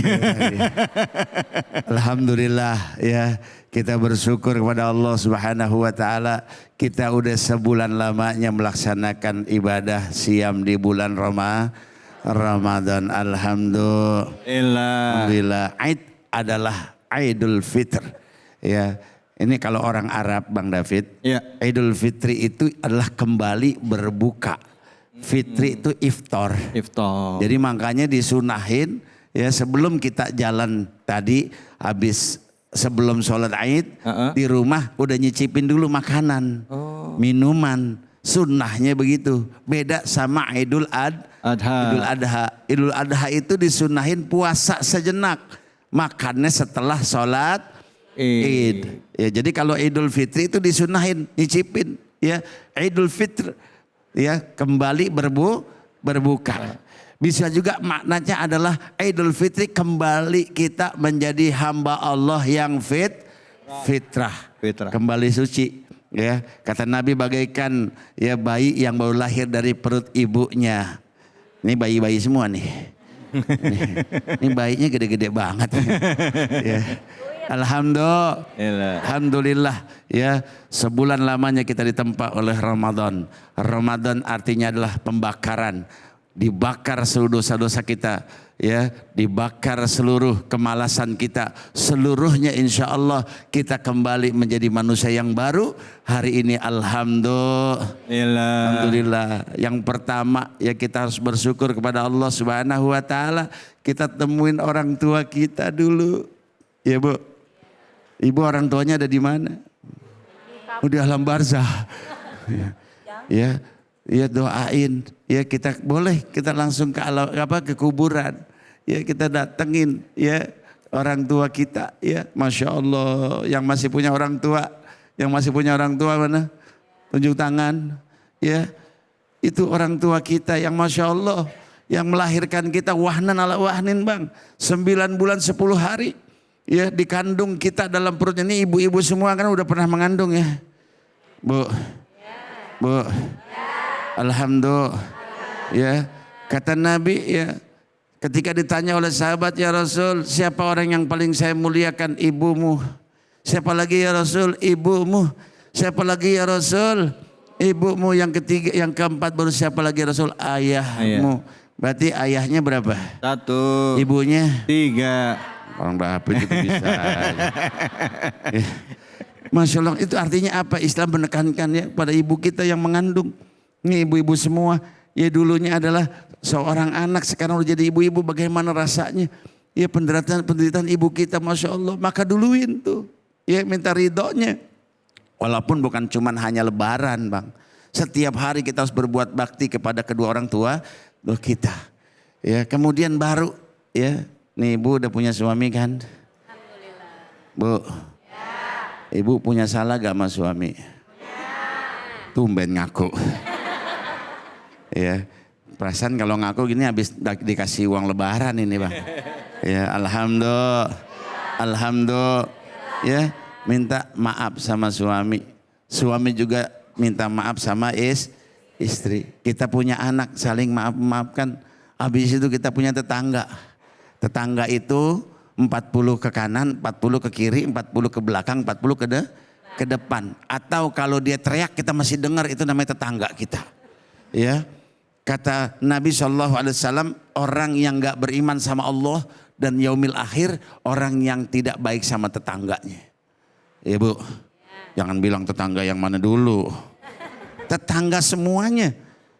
Alhamdulillah ya, kita bersyukur kepada Allah Subhanahu wa taala. Kita udah sebulan lamanya melaksanakan ibadah siam di bulan Ramadan. Alhamdulillah. Aid adalah Idul Fitr. Ya, ini kalau orang Arab Bang David, Ya. Idul Fitri itu adalah kembali berbuka. Fitri itu iftar. Iftar. Jadi makanya disunahin ya sebelum kita jalan tadi habis sebelum sholat Aid di rumah udah nyicipin dulu makanan, minuman. Sunnahnya begitu. Beda sama Idul Adha. Idul Adha itu disunahin puasa sejenak. Makannya setelah sholat Id. Ya, jadi kalau Idul Fitri itu disunahin, nyicipin ya. Idul Fitr ya kembali berbuka. Bisa juga maknanya adalah Idul Fitri kembali kita menjadi hamba Allah yang fitrah. Kembali suci. Ya, kata Nabi bagaikan ya bayi yang baru lahir dari perut ibunya. Ini bayi-bayi semua nih. Ini bayinya gede-gede banget. Ya. Alhamdulillah ya, sebulan lamanya kita ditempa oleh Ramadan. Ramadan artinya adalah pembakaran. Dibakar seluruh dosa-dosa kita ya, dibakar seluruh kemalasan kita, seluruhnya insya Allah kita kembali menjadi manusia yang baru hari ini. Alhamdulillah. Yang pertama ya kita harus bersyukur kepada Allah Subhanahu wa taala. Kita temuin orang tua kita dulu ya Bu. Ibu orang tuanya ada di mana? Udah alam barzah. Ya, ya doain. Ya kita boleh kita langsung ke ke kuburan. Ya kita datengin ya orang tua kita ya. Masya Allah, yang masih punya orang tua, mana? Tunjuk tangan. Ya, itu orang tua kita yang Masya Allah, yang melahirkan kita wahnan ala wahnin Bang. 9 bulan 10 hari. Ya dikandung kita dalam perutnya. Ini ibu-ibu semua kan udah pernah mengandung ya. Bu. Alhamdulillah. Ya, kata Nabi ya, ketika ditanya oleh sahabat, ya Rasul, siapa orang yang paling saya muliakan? Ibumu. Siapa lagi ya Rasul? Ibumu. Siapa lagi ya Rasul? Ibumu. Yang ketiga, yang keempat baru siapa lagi ya Rasul? Ayahmu. Berarti ayahnya berapa? 1. Ibunya? 3. Orang Bapak itu bisa. Ya. Masya Allah, itu artinya apa? Islam menekankan ya pada ibu kita yang mengandung. Ini ibu-ibu semua. Ya dulunya adalah seorang anak, sekarang udah jadi ibu-ibu. Bagaimana rasanya? Ya penderitaan ibu kita, Masya Allah. Maka duluin tuh. Ya minta ridhonya. Walaupun bukan cuman hanya lebaran Bang. Setiap hari kita harus berbuat bakti kepada kedua orang tua kita. Ya kemudian baru ya. Nih Ibu udah punya suami kan? Alhamdulillah. Bu, ya. Ibu punya salah gak sama suami? Ya. Tumben ngaku. Ya, perasaan kalau ngaku gini habis dikasih uang lebaran ini Bang. Ya, alhamdulillah. Alhamdulillah. Ya, minta maaf sama suami. Suami juga minta maaf sama istri. Kita punya anak, saling maaf-maafkan. Habis itu kita punya tetangga. Tetangga itu 40 ke kanan, 40 ke kiri, 40 ke belakang, 40 ke depan. Atau kalau dia teriak kita masih dengar, itu namanya tetangga kita. Ya, kata Nabi SAW, orang yang gak beriman sama Allah dan yaumil akhir, orang yang tidak baik sama tetangganya. Ya Bu, jangan bilang tetangga yang mana dulu. Tetangga semuanya.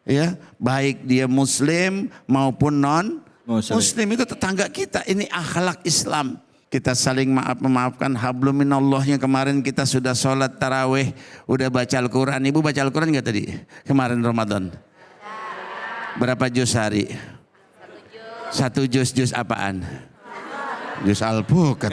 Ya, baik dia muslim maupun non Muslim. muslim itu tetangga kita. Ini akhlak Islam. Kita saling memaafkan. Hablum minallahnya kemarin kita sudah sholat tarawih, udah baca Al-Quran. Ibu baca Al-Quran nggak tadi? Kemarin Ramadan. Berapa juz hari? 1 juz. Juz apaan? Juz Al-Bukat.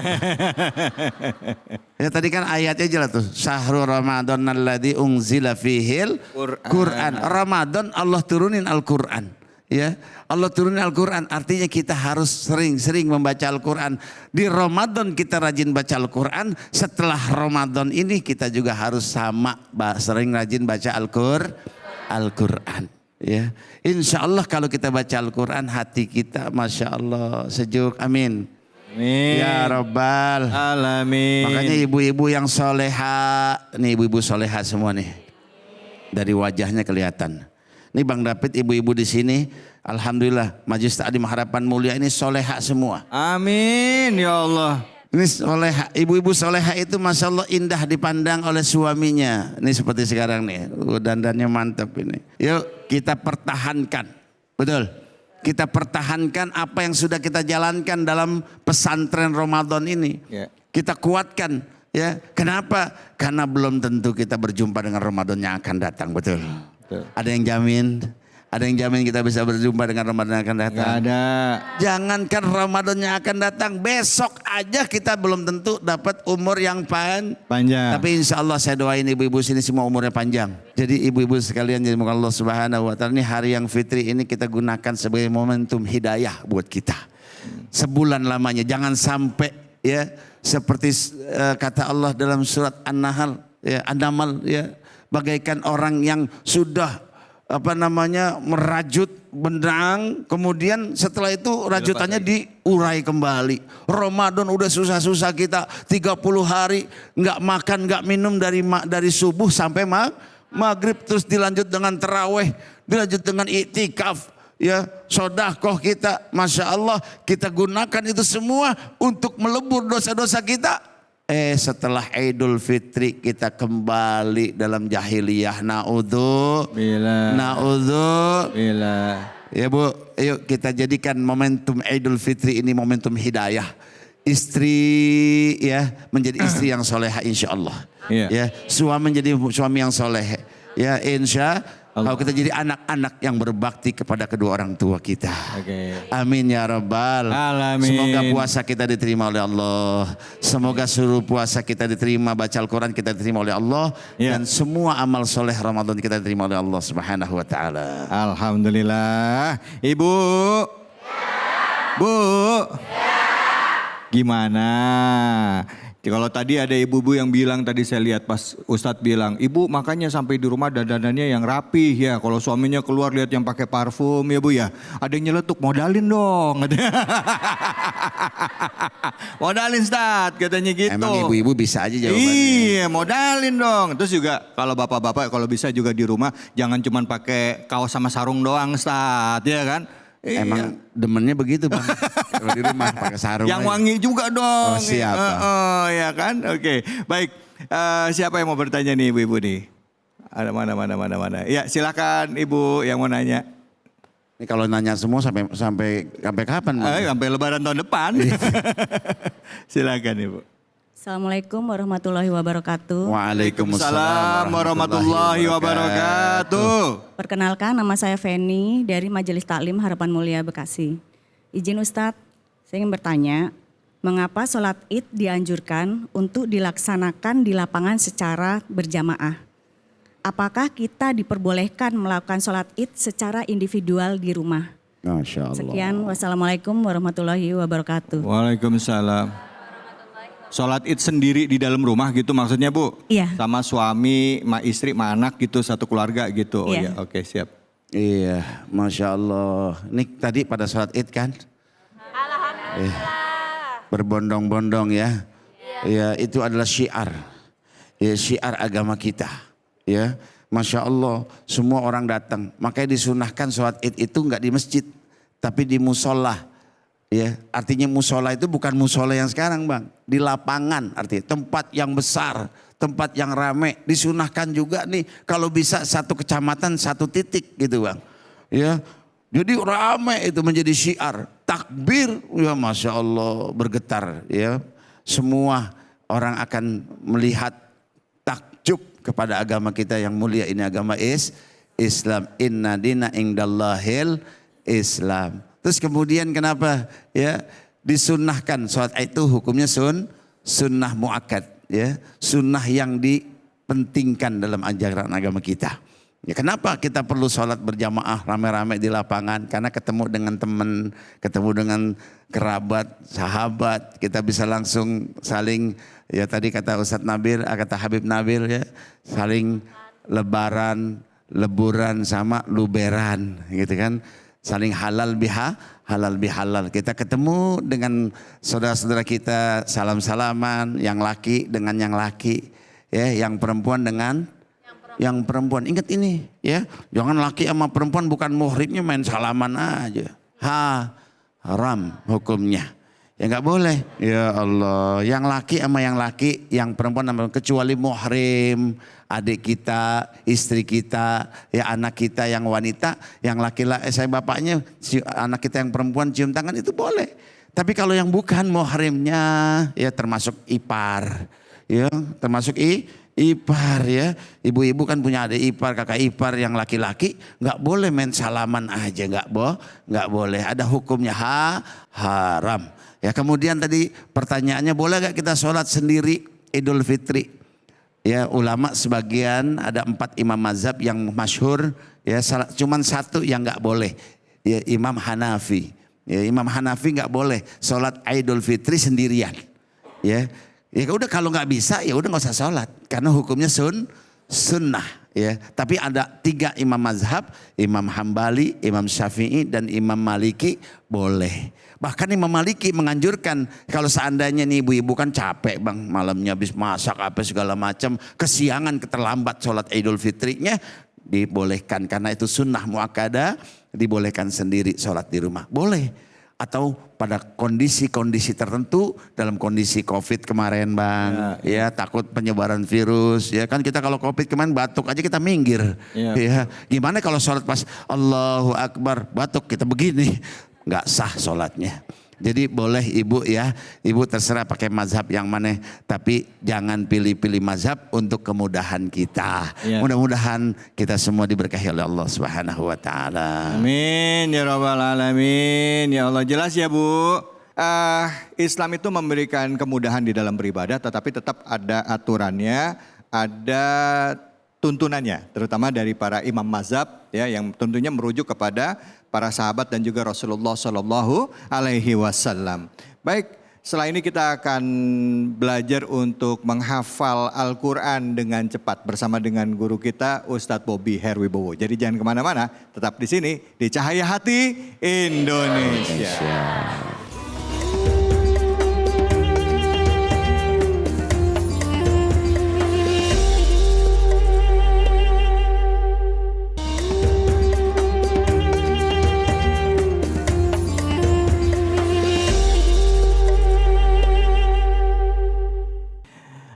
Ya tadi kan ayatnya jelas tuh. Syahrul Ramadan alladzi unzila fihil Quran. Ramadan Allah turunin Al-Quran. Ya, Allah turunin Al-Quran. Artinya kita harus sering-sering membaca Al-Quran. Di Ramadan kita rajin baca Al-Quran. Setelah Ramadan ini kita juga harus sama sering rajin baca Al-Quran. Ya, insya Allah kalau kita baca Al-Quran hati kita masya Allah sejuk. Amin. Amin. Ya Rabbal Alamin. Makanya ibu-ibu yang soleha, nih ibu-ibu soleha semua nih, dari wajahnya kelihatan. Ini Bang David, ibu-ibu di sini, alhamdulillah Majelis Taklim Harapan Mulia ini soleha semua. Amin ya Allah. Ini soleha, ibu-ibu soleha itu masya Allah indah dipandang oleh suaminya. Ini seperti sekarang nih, dandannya mantap ini. Yuk kita pertahankan, betul. Kita pertahankan apa yang sudah kita jalankan dalam pesantren Ramadan ini. Ya. Kita kuatkan, ya. Kenapa? Karena belum tentu kita berjumpa dengan Ramadan yang akan datang, betul. Betul. Ada yang jamin? Ada yang jamin kita bisa berjumpa dengan Ramadan yang akan datang? Gak ada. Jangankan Ramadan yang akan datang, besok aja kita belum tentu dapat umur yang Panjang. tapi insya Allah saya doain ibu-ibu sini semua umurnya panjang. Jadi ibu-ibu sekalian, jadi semoga Allah Subhanahu Wa Taala ini hari yang fitri ini kita gunakan sebagai momentum hidayah buat kita. Sebulan lamanya, jangan sampai ya seperti kata Allah dalam surat An-Nahl, ya, An-Naml, ya, bagaikan orang yang sudah merajut benang, kemudian setelah itu rajutannya diurai kembali. Ramadan udah susah-susah kita 30 hari nggak makan nggak minum dari subuh sampai maghrib, terus dilanjut dengan taraweh, dilanjut dengan iktikaf, ya sodakoh kita, masya Allah kita gunakan itu semua untuk melebur dosa-dosa kita. Setelah Idul Fitri kita kembali dalam jahiliyah. Bila. Ya Bu, yuk kita jadikan momentum Idul Fitri ini momentum hidayah. Istri ya menjadi istri yang soleha insya Allah. Iya. Ya, suami menjadi suami yang soleh. Ya insya Allah. Kalau kita jadi anak-anak yang berbakti kepada kedua orang tua kita. Oke. Amin ya Rabbal. Alamin. Semoga puasa kita diterima oleh Allah. Semoga seluruh puasa kita diterima, baca Al-Quran kita diterima oleh Allah. Ya. Dan semua amal soleh Ramadan kita diterima oleh Allah Subhanahu Wa Taala. Alhamdulillah. Ibu. Bu. Gimana? Kalau tadi ada ibu-ibu yang bilang, tadi saya lihat pas Ustadz bilang, ibu makanya sampai di rumah dandanannya yang rapih ya. Kalau suaminya keluar lihat yang pakai parfum ya Bu ya. Ada yang nyeletuk, modalin dong. Modalin Ustadz katanya gitu. Emang ibu-ibu bisa aja jawabannya. Iya modalin dong. Terus juga kalau bapak-bapak kalau bisa juga di rumah jangan cuma pakai kaos sama sarung doang Ustadz ya kan. Emang demennya begitu Bang. Kalau di rumah pakai sarung. Yang aja. wangi juga dong. Oh, siap, Bang. Ya kan. Oke. Baik. Siapa yang mau bertanya nih ibu-ibu nih? Ada mana. Ya silakan ibu yang mau nanya. Ini kalau nanya semua sampai kapan Bang? Sampai Lebaran tahun depan. Silakan ibu. Assalamualaikum warahmatullahi wabarakatuh. Waalaikumsalam warahmatullahi wabarakatuh. Perkenalkan, nama saya Feni dari Majelis Taklim Harapan Mulia Bekasi. Izin Ustadz, saya ingin bertanya, mengapa sholat Id dianjurkan untuk dilaksanakan di lapangan secara berjamaah? Apakah kita diperbolehkan melakukan sholat Id secara individual di rumah? Masya Allah. Sekian, wassalamualaikum warahmatullahi wabarakatuh. Waalaikumsalam. Sholat Id sendiri di dalam rumah gitu maksudnya Bu? Iya. Sama suami, sama istri, sama anak gitu, satu keluarga gitu. Oh Iya. ya, oke siap. Iya, Masya Allah. Ini tadi pada sholat Id kan? Alhamdulillah. Berbondong-bondong ya. Ya, itu adalah syiar. Ya, syiar agama kita. Ya, Masya Allah. Semua orang datang. Makanya disunahkan sholat Id itu enggak di masjid, tapi di musola. Ya, artinya musola itu bukan musola yang sekarang Bang. Di lapangan artinya tempat yang besar, tempat yang ramai. Disunahkan juga nih kalau bisa satu kecamatan satu titik gitu Bang. Ya, jadi ramai itu menjadi syiar. Takbir, ya Masya Allah bergetar ya. Semua orang akan melihat takjub kepada agama kita yang mulia ini, agama Islam. Inna dina indallahil Islam. Terus kemudian kenapa ya disunnahkan sholat itu hukumnya sunnah muakkad ya, sunnah yang dipentingkan dalam ajaran agama kita. Ya, kenapa kita perlu sholat berjamaah rame-rame di lapangan? Karena ketemu dengan teman, ketemu dengan kerabat, sahabat, kita bisa langsung saling, ya tadi kata Ustadz Nabil, kata Habib Nabil ya, saling leburan sama luberan gitu kan. Saling halal bihalal. Kita ketemu dengan saudara-saudara kita, salam-salaman, yang laki dengan yang laki, ya, yang perempuan dengan yang perempuan. Ingat ini ya, jangan laki sama perempuan bukan muhrimnya main salaman aja. Haram hukumnya. Ya nggak boleh. Ya Allah, yang laki sama yang laki, yang perempuan sama kecuali muhrim, adik kita, istri kita, ya anak kita yang wanita, yang laki-laki saya bapaknya, anak kita yang perempuan cium tangan itu boleh. Tapi kalau yang bukan muhrimnya, ya termasuk ipar, ya termasuk ipar ya, ibu-ibu kan punya adik ipar, kakak ipar yang laki-laki, nggak boleh main salaman aja, nggak boleh, ada hukumnya haram. Ya kemudian tadi pertanyaannya, boleh nggak kita sholat sendiri Idul Fitri? Ya ulama sebagian ada 4 imam mazhab yang masyhur, ya cuman satu yang nggak boleh, ya Imam Hanafi. Ya Imam Hanafi nggak boleh sholat Idul Fitri sendirian, ya. Ya udah kalau nggak bisa ya udah nggak usah sholat karena hukumnya sunnah ya. Tapi ada 3 imam mazhab, Imam Hambali, Imam Syafi'i dan Imam Maliki boleh. Bahkan Imam Maliki menganjurkan kalau seandainya nih ibu-ibu kan capek Bang, malamnya habis masak apa segala macam, kesiangan terlambat sholat Idul Fitrinya, dibolehkan karena itu sunnah muakkadah, dibolehkan sendiri sholat di rumah boleh. Atau pada kondisi-kondisi tertentu, dalam kondisi COVID kemarin Bang, ya takut penyebaran virus, ya kan kita kalau COVID kemarin batuk aja kita minggir, ya gimana kalau sholat pas Allahu Akbar batuk kita begini, nggak sah sholatnya. Jadi boleh ibu ya, ibu terserah pakai mazhab yang mana, tapi jangan pilih-pilih mazhab untuk kemudahan kita. Mudah-mudahan kita semua diberkahi oleh Allah Subhanahu wa taala. Amin ya rabbal alamin. Ya Allah, jelas ya Bu. Islam itu memberikan kemudahan di dalam beribadah, tetapi tetap ada aturannya, ada tuntunannya, terutama dari para imam mazhab ya, yang tentunya merujuk kepada para sahabat dan juga Rasulullah Shallallahu Alaihi Wasallam. Baik, setelah ini kita akan belajar untuk menghafal Al-Quran dengan cepat bersama dengan guru kita Ustadz Bobby Herwibowo. Jadi jangan kemana-mana, tetap di sini di Cahaya Hati Indonesia.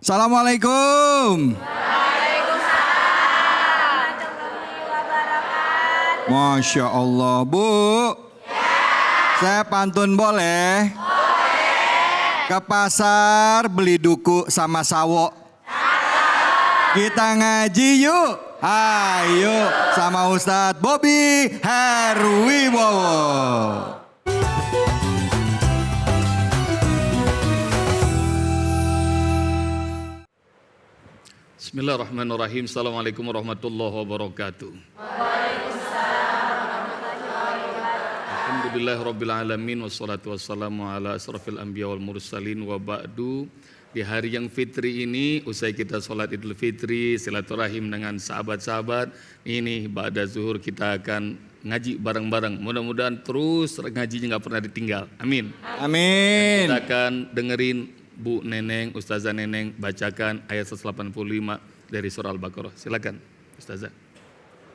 Assalamualaikum. Masya Allah Bu. Saya pantun boleh? Ke pasar beli duku sama sawo. Kita ngaji yuk. Ayo sama Ustadz Bobby Herwibowo. Bismillahirrahmanirrahim. Assalamualaikum warahmatullahi wabarakatuh. Alhamdulillahirabbil alamin wassalatu wassalamu ala asrafil anbiya wal mursalin wa ba'du. Di hari yang fitri ini, usai kita sholat Idul Fitri, silaturahim dengan sahabat-sahabat, ini ba'da zuhur kita akan ngaji bareng-bareng. Mudah-mudahan terus ngajinya nggak pernah ditinggal. Amin. Amin. Kita akan dengerin Bu Neneng, Ustazah Neneng bacakan ayat 185 dari surah Al-Baqarah. Silakan Ustazah.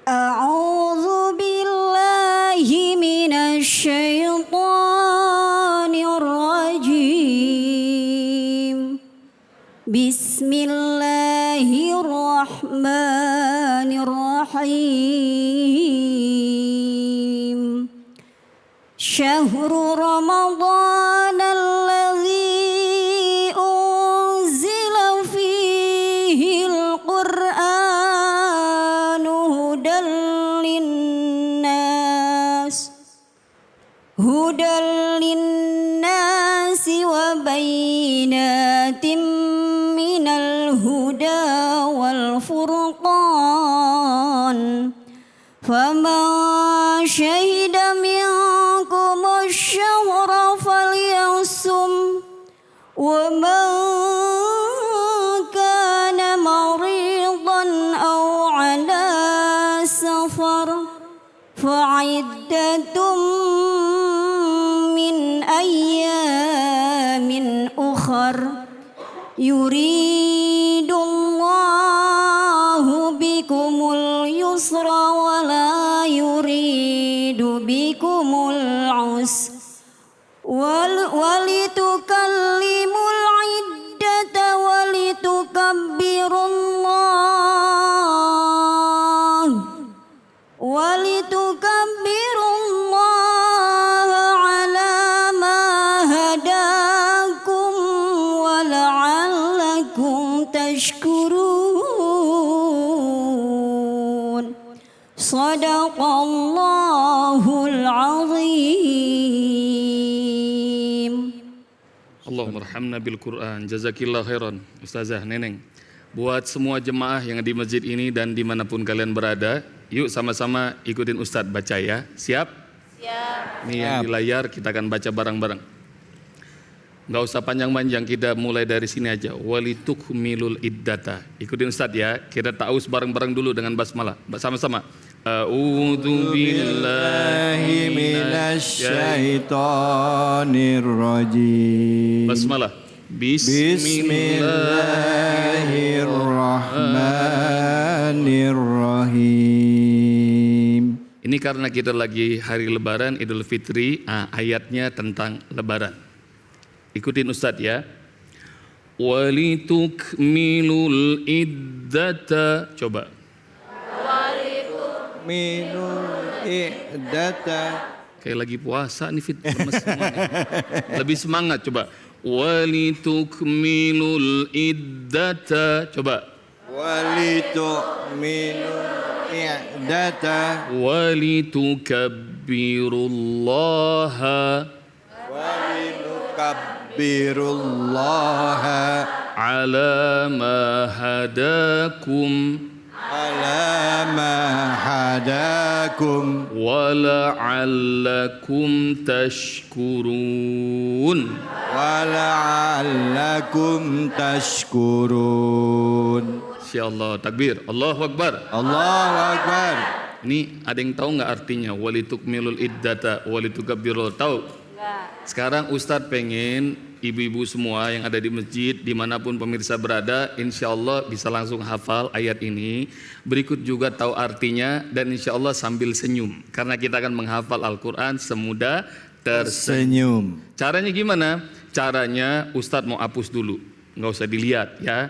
A'udzu billahi minasyaitonir rajim. Bismillah الرحمن الرحيم شهر رمضان الذي أنزل فيه القرآن هدى للناس وبينات من الهدى والفرقان فمن شهد منكم الشهر فليصم ومن كان مريضا أو على سفر فعدة من أيام أخر يريد الله بكم اليسر ولا يريد بكم العسر ولتكلموا العدة ولتكبروا الله على ما هداكم ولعلكم تشكرون صدق الله العظيم. Allahumma arhamna bil Quran. Jazakillah khairan. Ustazah Neneng. Buat semua jemaah yang di masjid ini dan dimanapun kalian berada, yuk sama-sama ikutin Ustadz baca ya. Siap? Siap. Nih yang di layar kita akan baca bareng-bareng. Gak usah panjang-panjang, kita mulai dari sini aja. Walitukmilul iddata. Ikutin Ustadz ya. Kita ta'awuz bareng-bareng dulu dengan basmalah. Sama-sama. A'udzu billahi minasyaitonir rajim. Basmalah. Bismillahirrahmanirrahim. Ini karena kita lagi hari Lebaran, Idul Fitri, ayatnya tentang Lebaran. Ikutin Ustadz ya. Walitukmilul iddata. Coba. Walitukmilul iddata. Kayak lagi puasa nih Fit. Lebih semangat coba. Walitukmilul iddata. Coba. Walitukmilul iddata. Walitukabbirullaha. Walitukabbirullaha. Ala ma hadakum. Ala ma hadakum. Wala'allakum tashkurun. Wala'allakum tashkurun. Insyaallah, takbir. Allahu Akbar. Allahu Akbar. Ini ada yang tahu nggak artinya? Walitukmilul iddata, walitukabbirul. Tahu? Sekarang Ustadz pengen ibu-ibu semua yang ada di masjid, dimanapun pemirsa berada, insya Allah bisa langsung hafal ayat ini. Berikut juga tahu artinya dan insya Allah sambil senyum. Karena kita akan menghafal Al-Quran semudah tersenyum. Caranya gimana? Caranya Ustadz mau hapus dulu, nggak usah dilihat ya.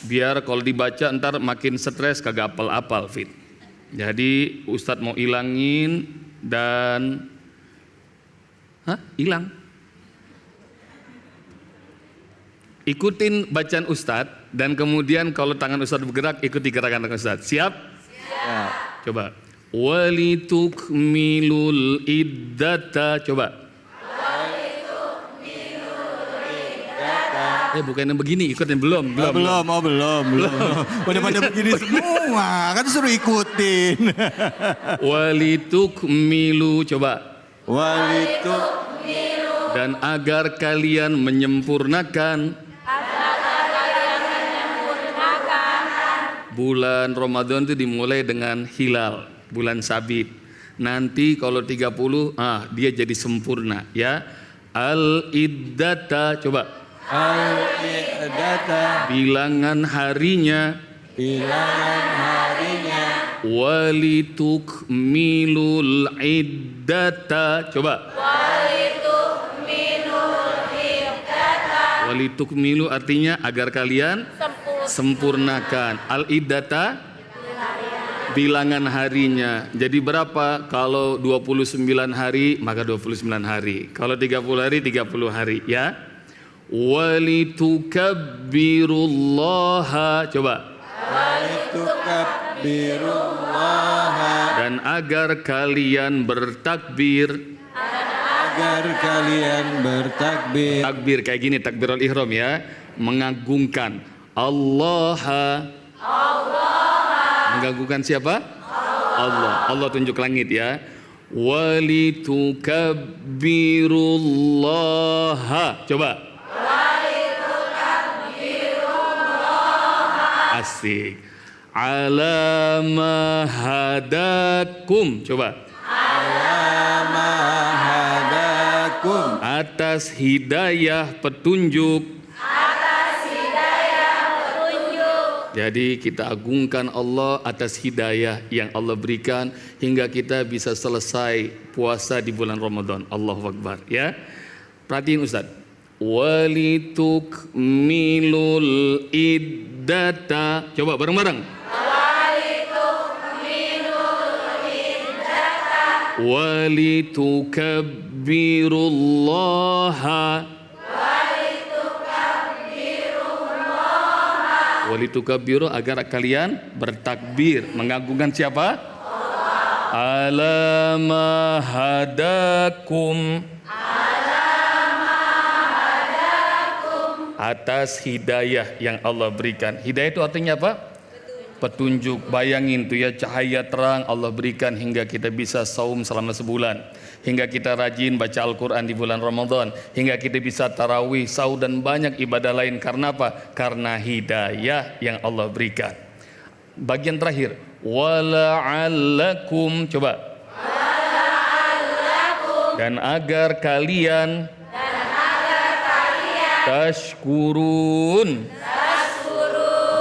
Biar kalau dibaca ntar makin stres kagak apal-apal Fit. Jadi Ustadz mau ilangin dan hilang. Ikutin bacaan Ustadz dan kemudian kalau tangan Ustadz bergerak ikuti gerakan tangan Ustadz. Siap? Siap. Coba. Walitukmilul iddata. Coba. Bukannya begini, ikutin belum. Belum. Udah pada begini semua, kan suruh ikutin. Walitukmilu, coba. Walitukmilu. Dan agar kalian menyempurnakan. Bulan Ramadan itu dimulai dengan hilal, bulan sabit. Nanti kalau 30, dia jadi sempurna ya. Al-iddata, coba. Al-iddata. Bilangan harinya. Walitukmilul iddata. Coba. Walitukmilu artinya agar kalian Sempurnakan. Al-iddata bilangan harinya. Jadi berapa? Kalau 29 hari maka 29 hari. Kalau 30 hari 30 hari ya. Walitukabbirullaha. Coba. Walitukabbirullaha. Dan agar kalian bertakbir. Agar kalian bertakbir. Takbir kayak gini, takbirul ihram ya. Mengagungkan Allah. Mengagungkan siapa? Allah. Allah tunjuk langit ya. Walitukabbirullaha. Coba. Asik. Ala ma hadakum. Coba. Alama hadakum. Atas hidayah petunjuk. Jadi kita agungkan Allah atas hidayah yang Allah berikan hingga kita bisa selesai puasa di bulan Ramadan. Allahu Akbar ya. Perhatiin Ustaz. Walitukmilul iddata. Coba bareng-bareng. Walitukabbirullaha. Walitukabbiru agar kalian bertakbir mengagungkan siapa? Ala ma hadakum. Atas hidayah yang Allah berikan. Hidayah itu artinya apa? Petunjuk. Bayangin tuh ya, cahaya terang Allah berikan hingga kita bisa saum selama sebulan. Hingga kita rajin baca Al-Quran di bulan Ramadan. Hingga kita bisa tarawih, sahur dan banyak ibadah lain. Karena apa? Karena hidayah yang Allah berikan. Bagian terakhir. Wala'allakum. Coba. Dan agar kalian tashkurun.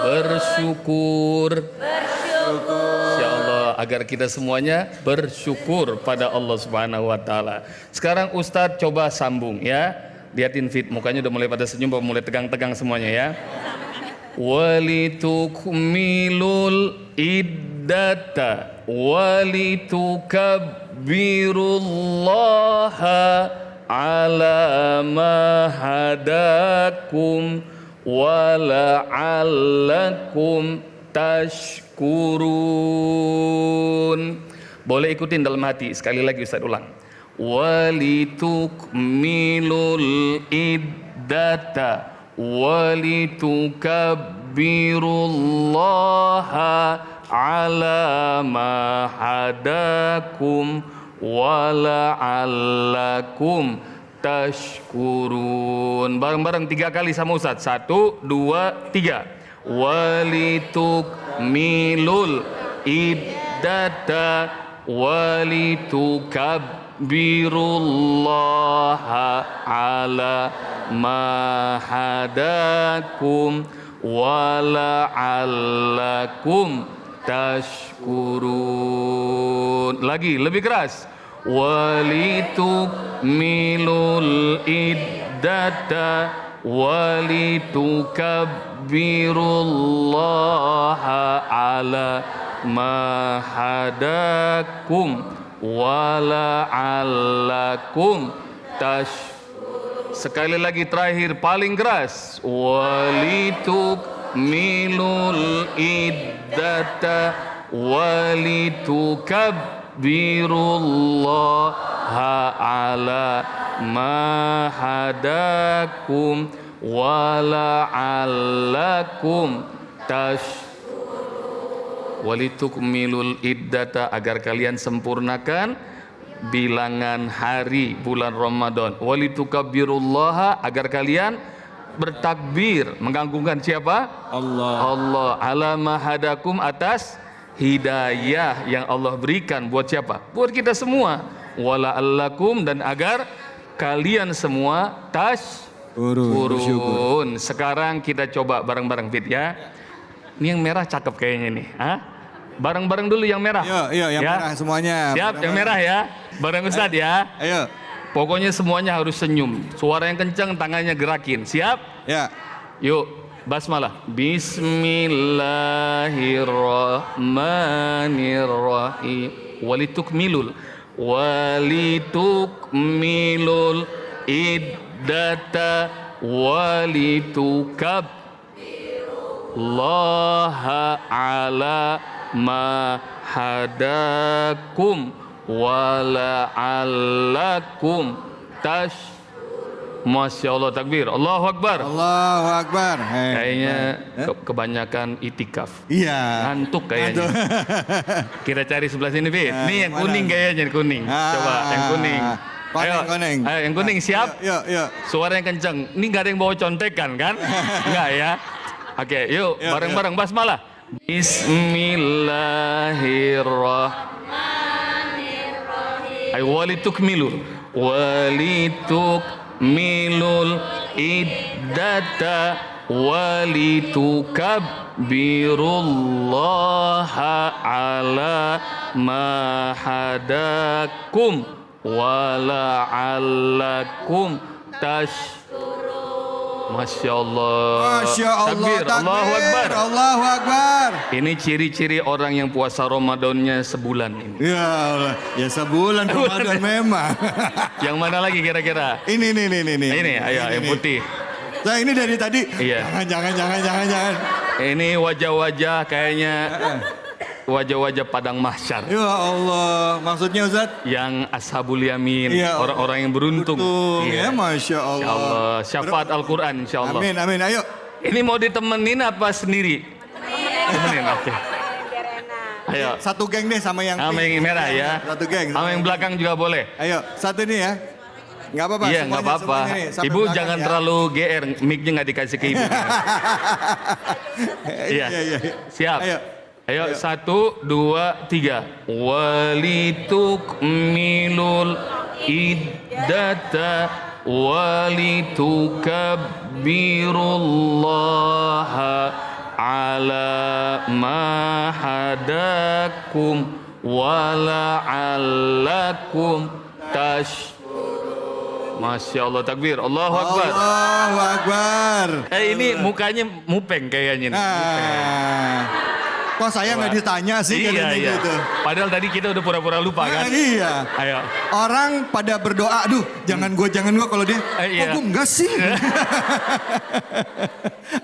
Bersyukur. Insya Allah agar kita semuanya bersyukur pada Allah Subhanahu wa taala. Sekarang Ustadz coba sambung ya. Lihatin fit mukanya udah mulai pada senyum, mulai tegang-tegang semuanya ya. Walitukmilul iddata walitukabbirullaha ala ma hadakum wala'allakum tashkurun. Boleh ikutin dalam hati. Sekali lagi Ustaz ulang. Walitukmilul iddata walitukabbirullaha ala ma hadakum wala'allakum tashkurun. Bareng-bareng 3 kali sama Ustaz. 1, 2, 3. Walitukmilul iddata walitukabbirullaha ala ma hadakum wala'allakum tashkurun. Lagi lebih keras. Walitukmilul iddata walitukabbirullaha ala ma hadakum wala'allakum sekali lagi terakhir paling keras. Walitukmilul iddata walitukabbirullaha ala ma hadakum wala'allakum walitukmilul iddata agar kalian sempurnakan bilangan hari bulan Ramadan. Walitukabbirullaha agar kalian bertakbir mengagungkan siapa? Allah. Ala ma hadakum atas hidayah yang Allah berikan buat siapa? Buat kita semua. Wala'allakum dan agar kalian semua tashkurun. Sekarang kita coba bareng-bareng Fit ya. Ini yang merah cakep kayaknya nih. Bareng-bareng dulu yang merah. Iya yang ya. merah semuanya. Siap yang merah ya. Bareng Ustadz ya. Ayo. Pokoknya semuanya harus senyum. Suara yang kencang, tangannya gerakin. Siap? Ya. Yuk. Basmalah. Bismillahirrahmanirrahim. Walitukmilul iddata walitukabbirallaha ala ma hadakum wala'allakum Masya Allah, takbir, Allahu Akbar. Allahu Akbar. Kayaknya kebanyakan itikaf. Iya. Ngantuk kayaknya. Kita cari sebelah sini, Fit. Nih yang kuning kayaknya, kuning. Coba yang kuning. Ayo, Kuning. ayo yang kuning siap? Yuk. Suaranya kencang. Ini gak ada yang bawa contekan kan? Enggak ya? Oke, yuk bareng-bareng basmalah. Bismillahirrahmanirrahim. Ayo walitukmilul iddata walitukabbirullaha ala ma hadakum wala'allakum Masya Allah. Masya Allah. Takbir. Allahu Akbar. Allahu Akbar. Ini ciri-ciri orang yang puasa Ramadannya sebulan ini. Ya Allah. Ya sebulan Ramadan memang. Yang mana lagi kira-kira? Ini. Ini, ayo yang putih. Nah ini dari tadi. Iya. Jangan. Ini wajah-wajah kayaknya wajah-wajah padang mahsyar. Ya Allah. Maksudnya Ustaz? Yang ashabul yamin, Ya, orang-orang yang beruntung. Ya Masya Allah. Insya Allah. Syafaat Al-Quran insya Allah. Amin. Ayo. Ini mau ditemenin apa sendiri? Temenin, oke. Ayo. Satu geng deh sama yang Sama yang merah ya. Satu geng. Sama yang belakang juga boleh. Ayo, satu nih ya. Nggak apa-apa. Iya, nggak apa-apa. Ibu jangan terlalu GR, mic-nya nggak dikasih ke ibu. Iya. Siap. Ayo, 1, 2, 3. Walitukmilul iddata walitukabbirullaha ala ma hadakum wala'allakum Masya Allah, takbir, Allahu Akbar. Allahu Akbar. Ini mukanya mupeng kayaknya. Kok saya nggak ditanya sih Iya. gitu. Padahal tadi kita udah pura-pura lupa kan? Iya. Ayo. Orang pada berdoa, aduh jangan gua kalau dia. Iya. Kok gua enggak sih?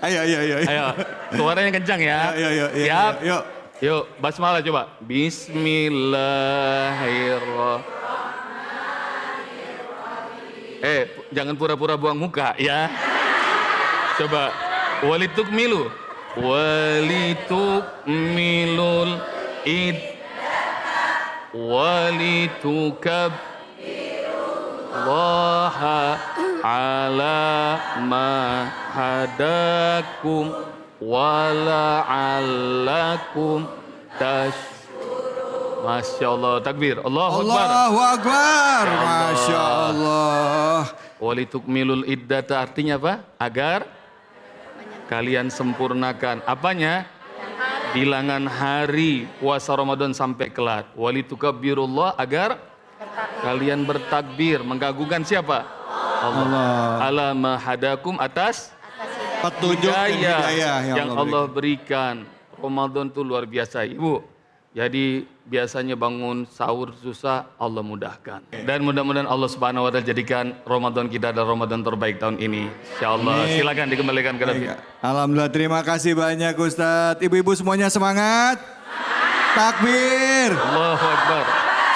Ayo. Suaranya kencang ya. Ayo. Siap. Yuk, basmalah coba. Bismillahirrahmanirrahim. Jangan pura-pura buang muka ya. Coba. Walitukmilul walitukabbirallaha ala ma hadakum wala'allakum Masya Allah, takbir, Allahu Akbar. Allahu Akbar. Masya Allah. Walitukmilul iddata artinya apa? Agar kalian sempurnakan apanya? Bilangan hari puasa Ramadan sampai kelar. Walitukabbirullah agar kalian bertakbir mengagungkan siapa? Allah. Ala ma hadakum atas petunjuk dan hidayah yang Allah berikan. Ramadan itu luar biasa, Ibu. Jadi biasanya bangun sahur susah, Allah mudahkan. Dan mudah-mudahan Allah Subhanahu wa taala jadikan Ramadan kita adalah Ramadan terbaik tahun ini. Insyaallah. Silakan dikembalikan ke David. Alhamdulillah, terima kasih banyak Ustadz. Ibu-ibu semuanya semangat. Takbir. Allahu Akbar.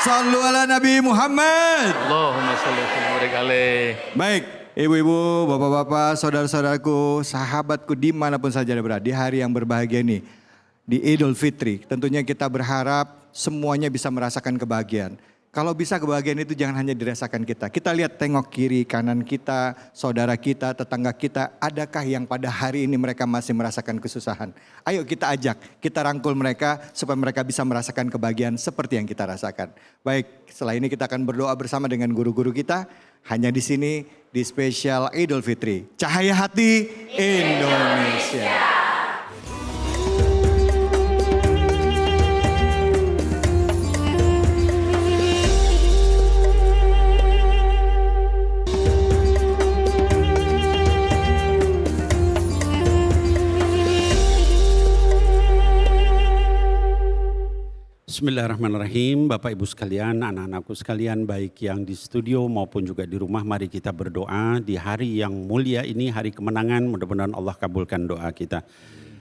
Sallu ala Nabi Muhammad. Allahumma shalli wa sallim alaihi. Baik, ibu-ibu, bapak-bapak, saudara-saudaraku, sahabatku dimanapun saja Anda berada di hari yang berbahagia ini. Di Idul Fitri, tentunya kita berharap semuanya bisa merasakan kebahagiaan. Kalau bisa kebahagiaan itu jangan hanya dirasakan kita. Kita lihat tengok kiri, kanan kita, saudara kita, tetangga kita. Adakah yang pada hari ini mereka masih merasakan kesusahan? Ayo kita ajak, kita rangkul mereka supaya mereka bisa merasakan kebahagiaan seperti yang kita rasakan. Baik, setelah ini kita akan berdoa bersama dengan guru-guru kita. Hanya di sini di spesial Idul Fitri. Cahaya Hati Indonesia. Bismillahirrahmanirrahim. Bapak Ibu sekalian, anak-anakku sekalian, baik yang di studio maupun juga di rumah, mari kita berdoa di hari yang mulia ini, hari kemenangan. Mudah-mudahan Allah kabulkan doa kita.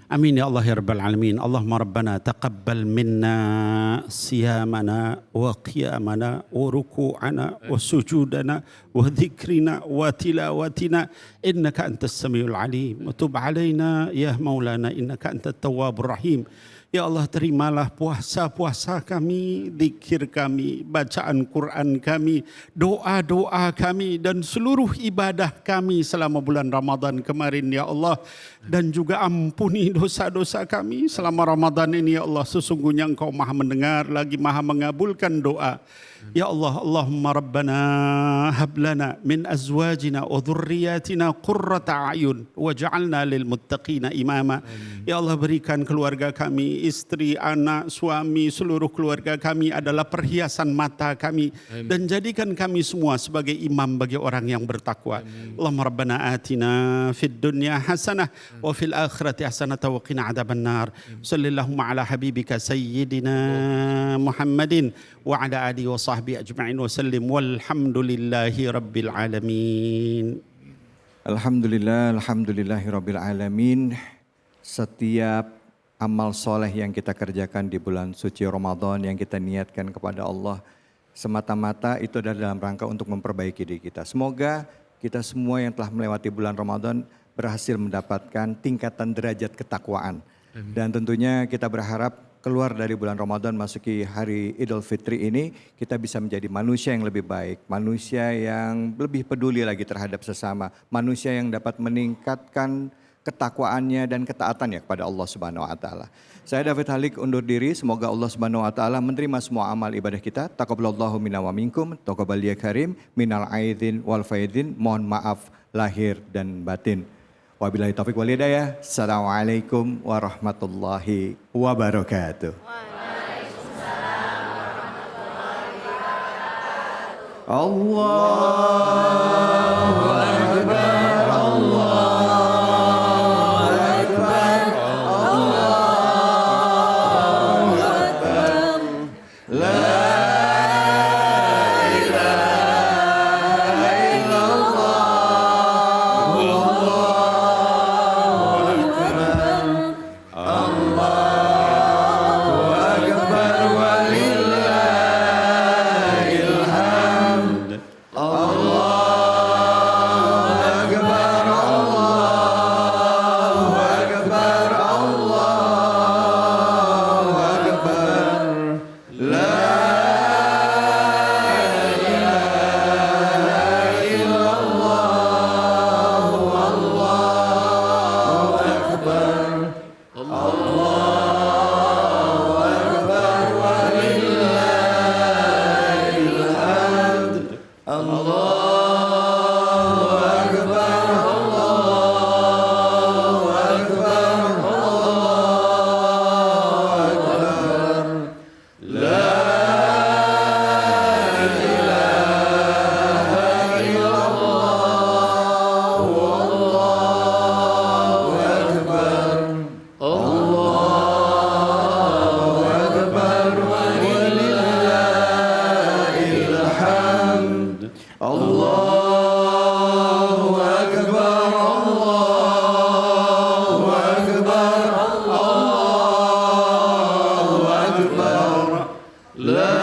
Amin ya Allah ya Rabbal Alamin. Allahumma Rabbana taqabbal minna siyamana wa qiyamana wa ruku'ana wa sujudana wa dhikrina wa tilawatina innaka antas samiul alim. Wa tub alaina ya maulana innaka antat tawwabur rahim. Ya Allah, terimalah puasa-puasa kami, zikir kami, bacaan Quran kami, doa-doa kami dan seluruh ibadah kami selama bulan Ramadan kemarin ya Allah. Dan juga ampuni dosa-dosa kami selama Ramadan ini ya Allah. Sesungguhnya Engkau Maha mendengar lagi Maha mengabulkan doa. Ya Allah, Allahumma Rabbana hablana min azwajina wa dhurriyatina qurrata a'yun waj'alna lil muttaqina imama. Ya Allah, berikan keluarga kami, istri, anak, suami, seluruh keluarga kami adalah perhiasan mata kami. Dan jadikan kami semua sebagai imam bagi orang yang bertakwa. Allahumma Rabbana atina fid dunya hasanah wa fil akhirati hasanah wa qina adzabannar. Sallallahu ala habibika sayyidina Muhammadin wa ala alihi wa sahbihi ajma'in wa sallim walhamdulillahi rabbil alamin. Alhamdulillahi rabbil alamin. Setiap amal soleh yang kita kerjakan di bulan suci Ramadan yang kita niatkan kepada Allah semata-mata itu adalah dalam rangka untuk memperbaiki diri kita. Semoga kita semua yang telah melewati bulan Ramadan berhasil mendapatkan tingkatan derajat ketakwaan. Dan tentunya kita berharap keluar dari bulan Ramadan masuki hari Idul Fitri ini kita bisa menjadi manusia yang lebih baik, manusia yang lebih peduli lagi terhadap sesama, manusia yang dapat meningkatkan ketakwaannya dan ketaatannya kepada Allah Subhanahu wa taala. Saya David Halik undur diri, semoga Allah Subhanahu wa taala menerima semua amal ibadah kita. Taqabbalallahu minna wa minkum, taqabbal ya karim, minal aidin wal faidin, mohon maaf lahir dan batin. Wabillahi taufiq wal hidayah. Assalamualaikum warahmatullahi wabarakatuh. Waalaikumsalam warahmatullahi wabarakatuh. Allahu akbar, Allahu akbar, Allahu akbar. La La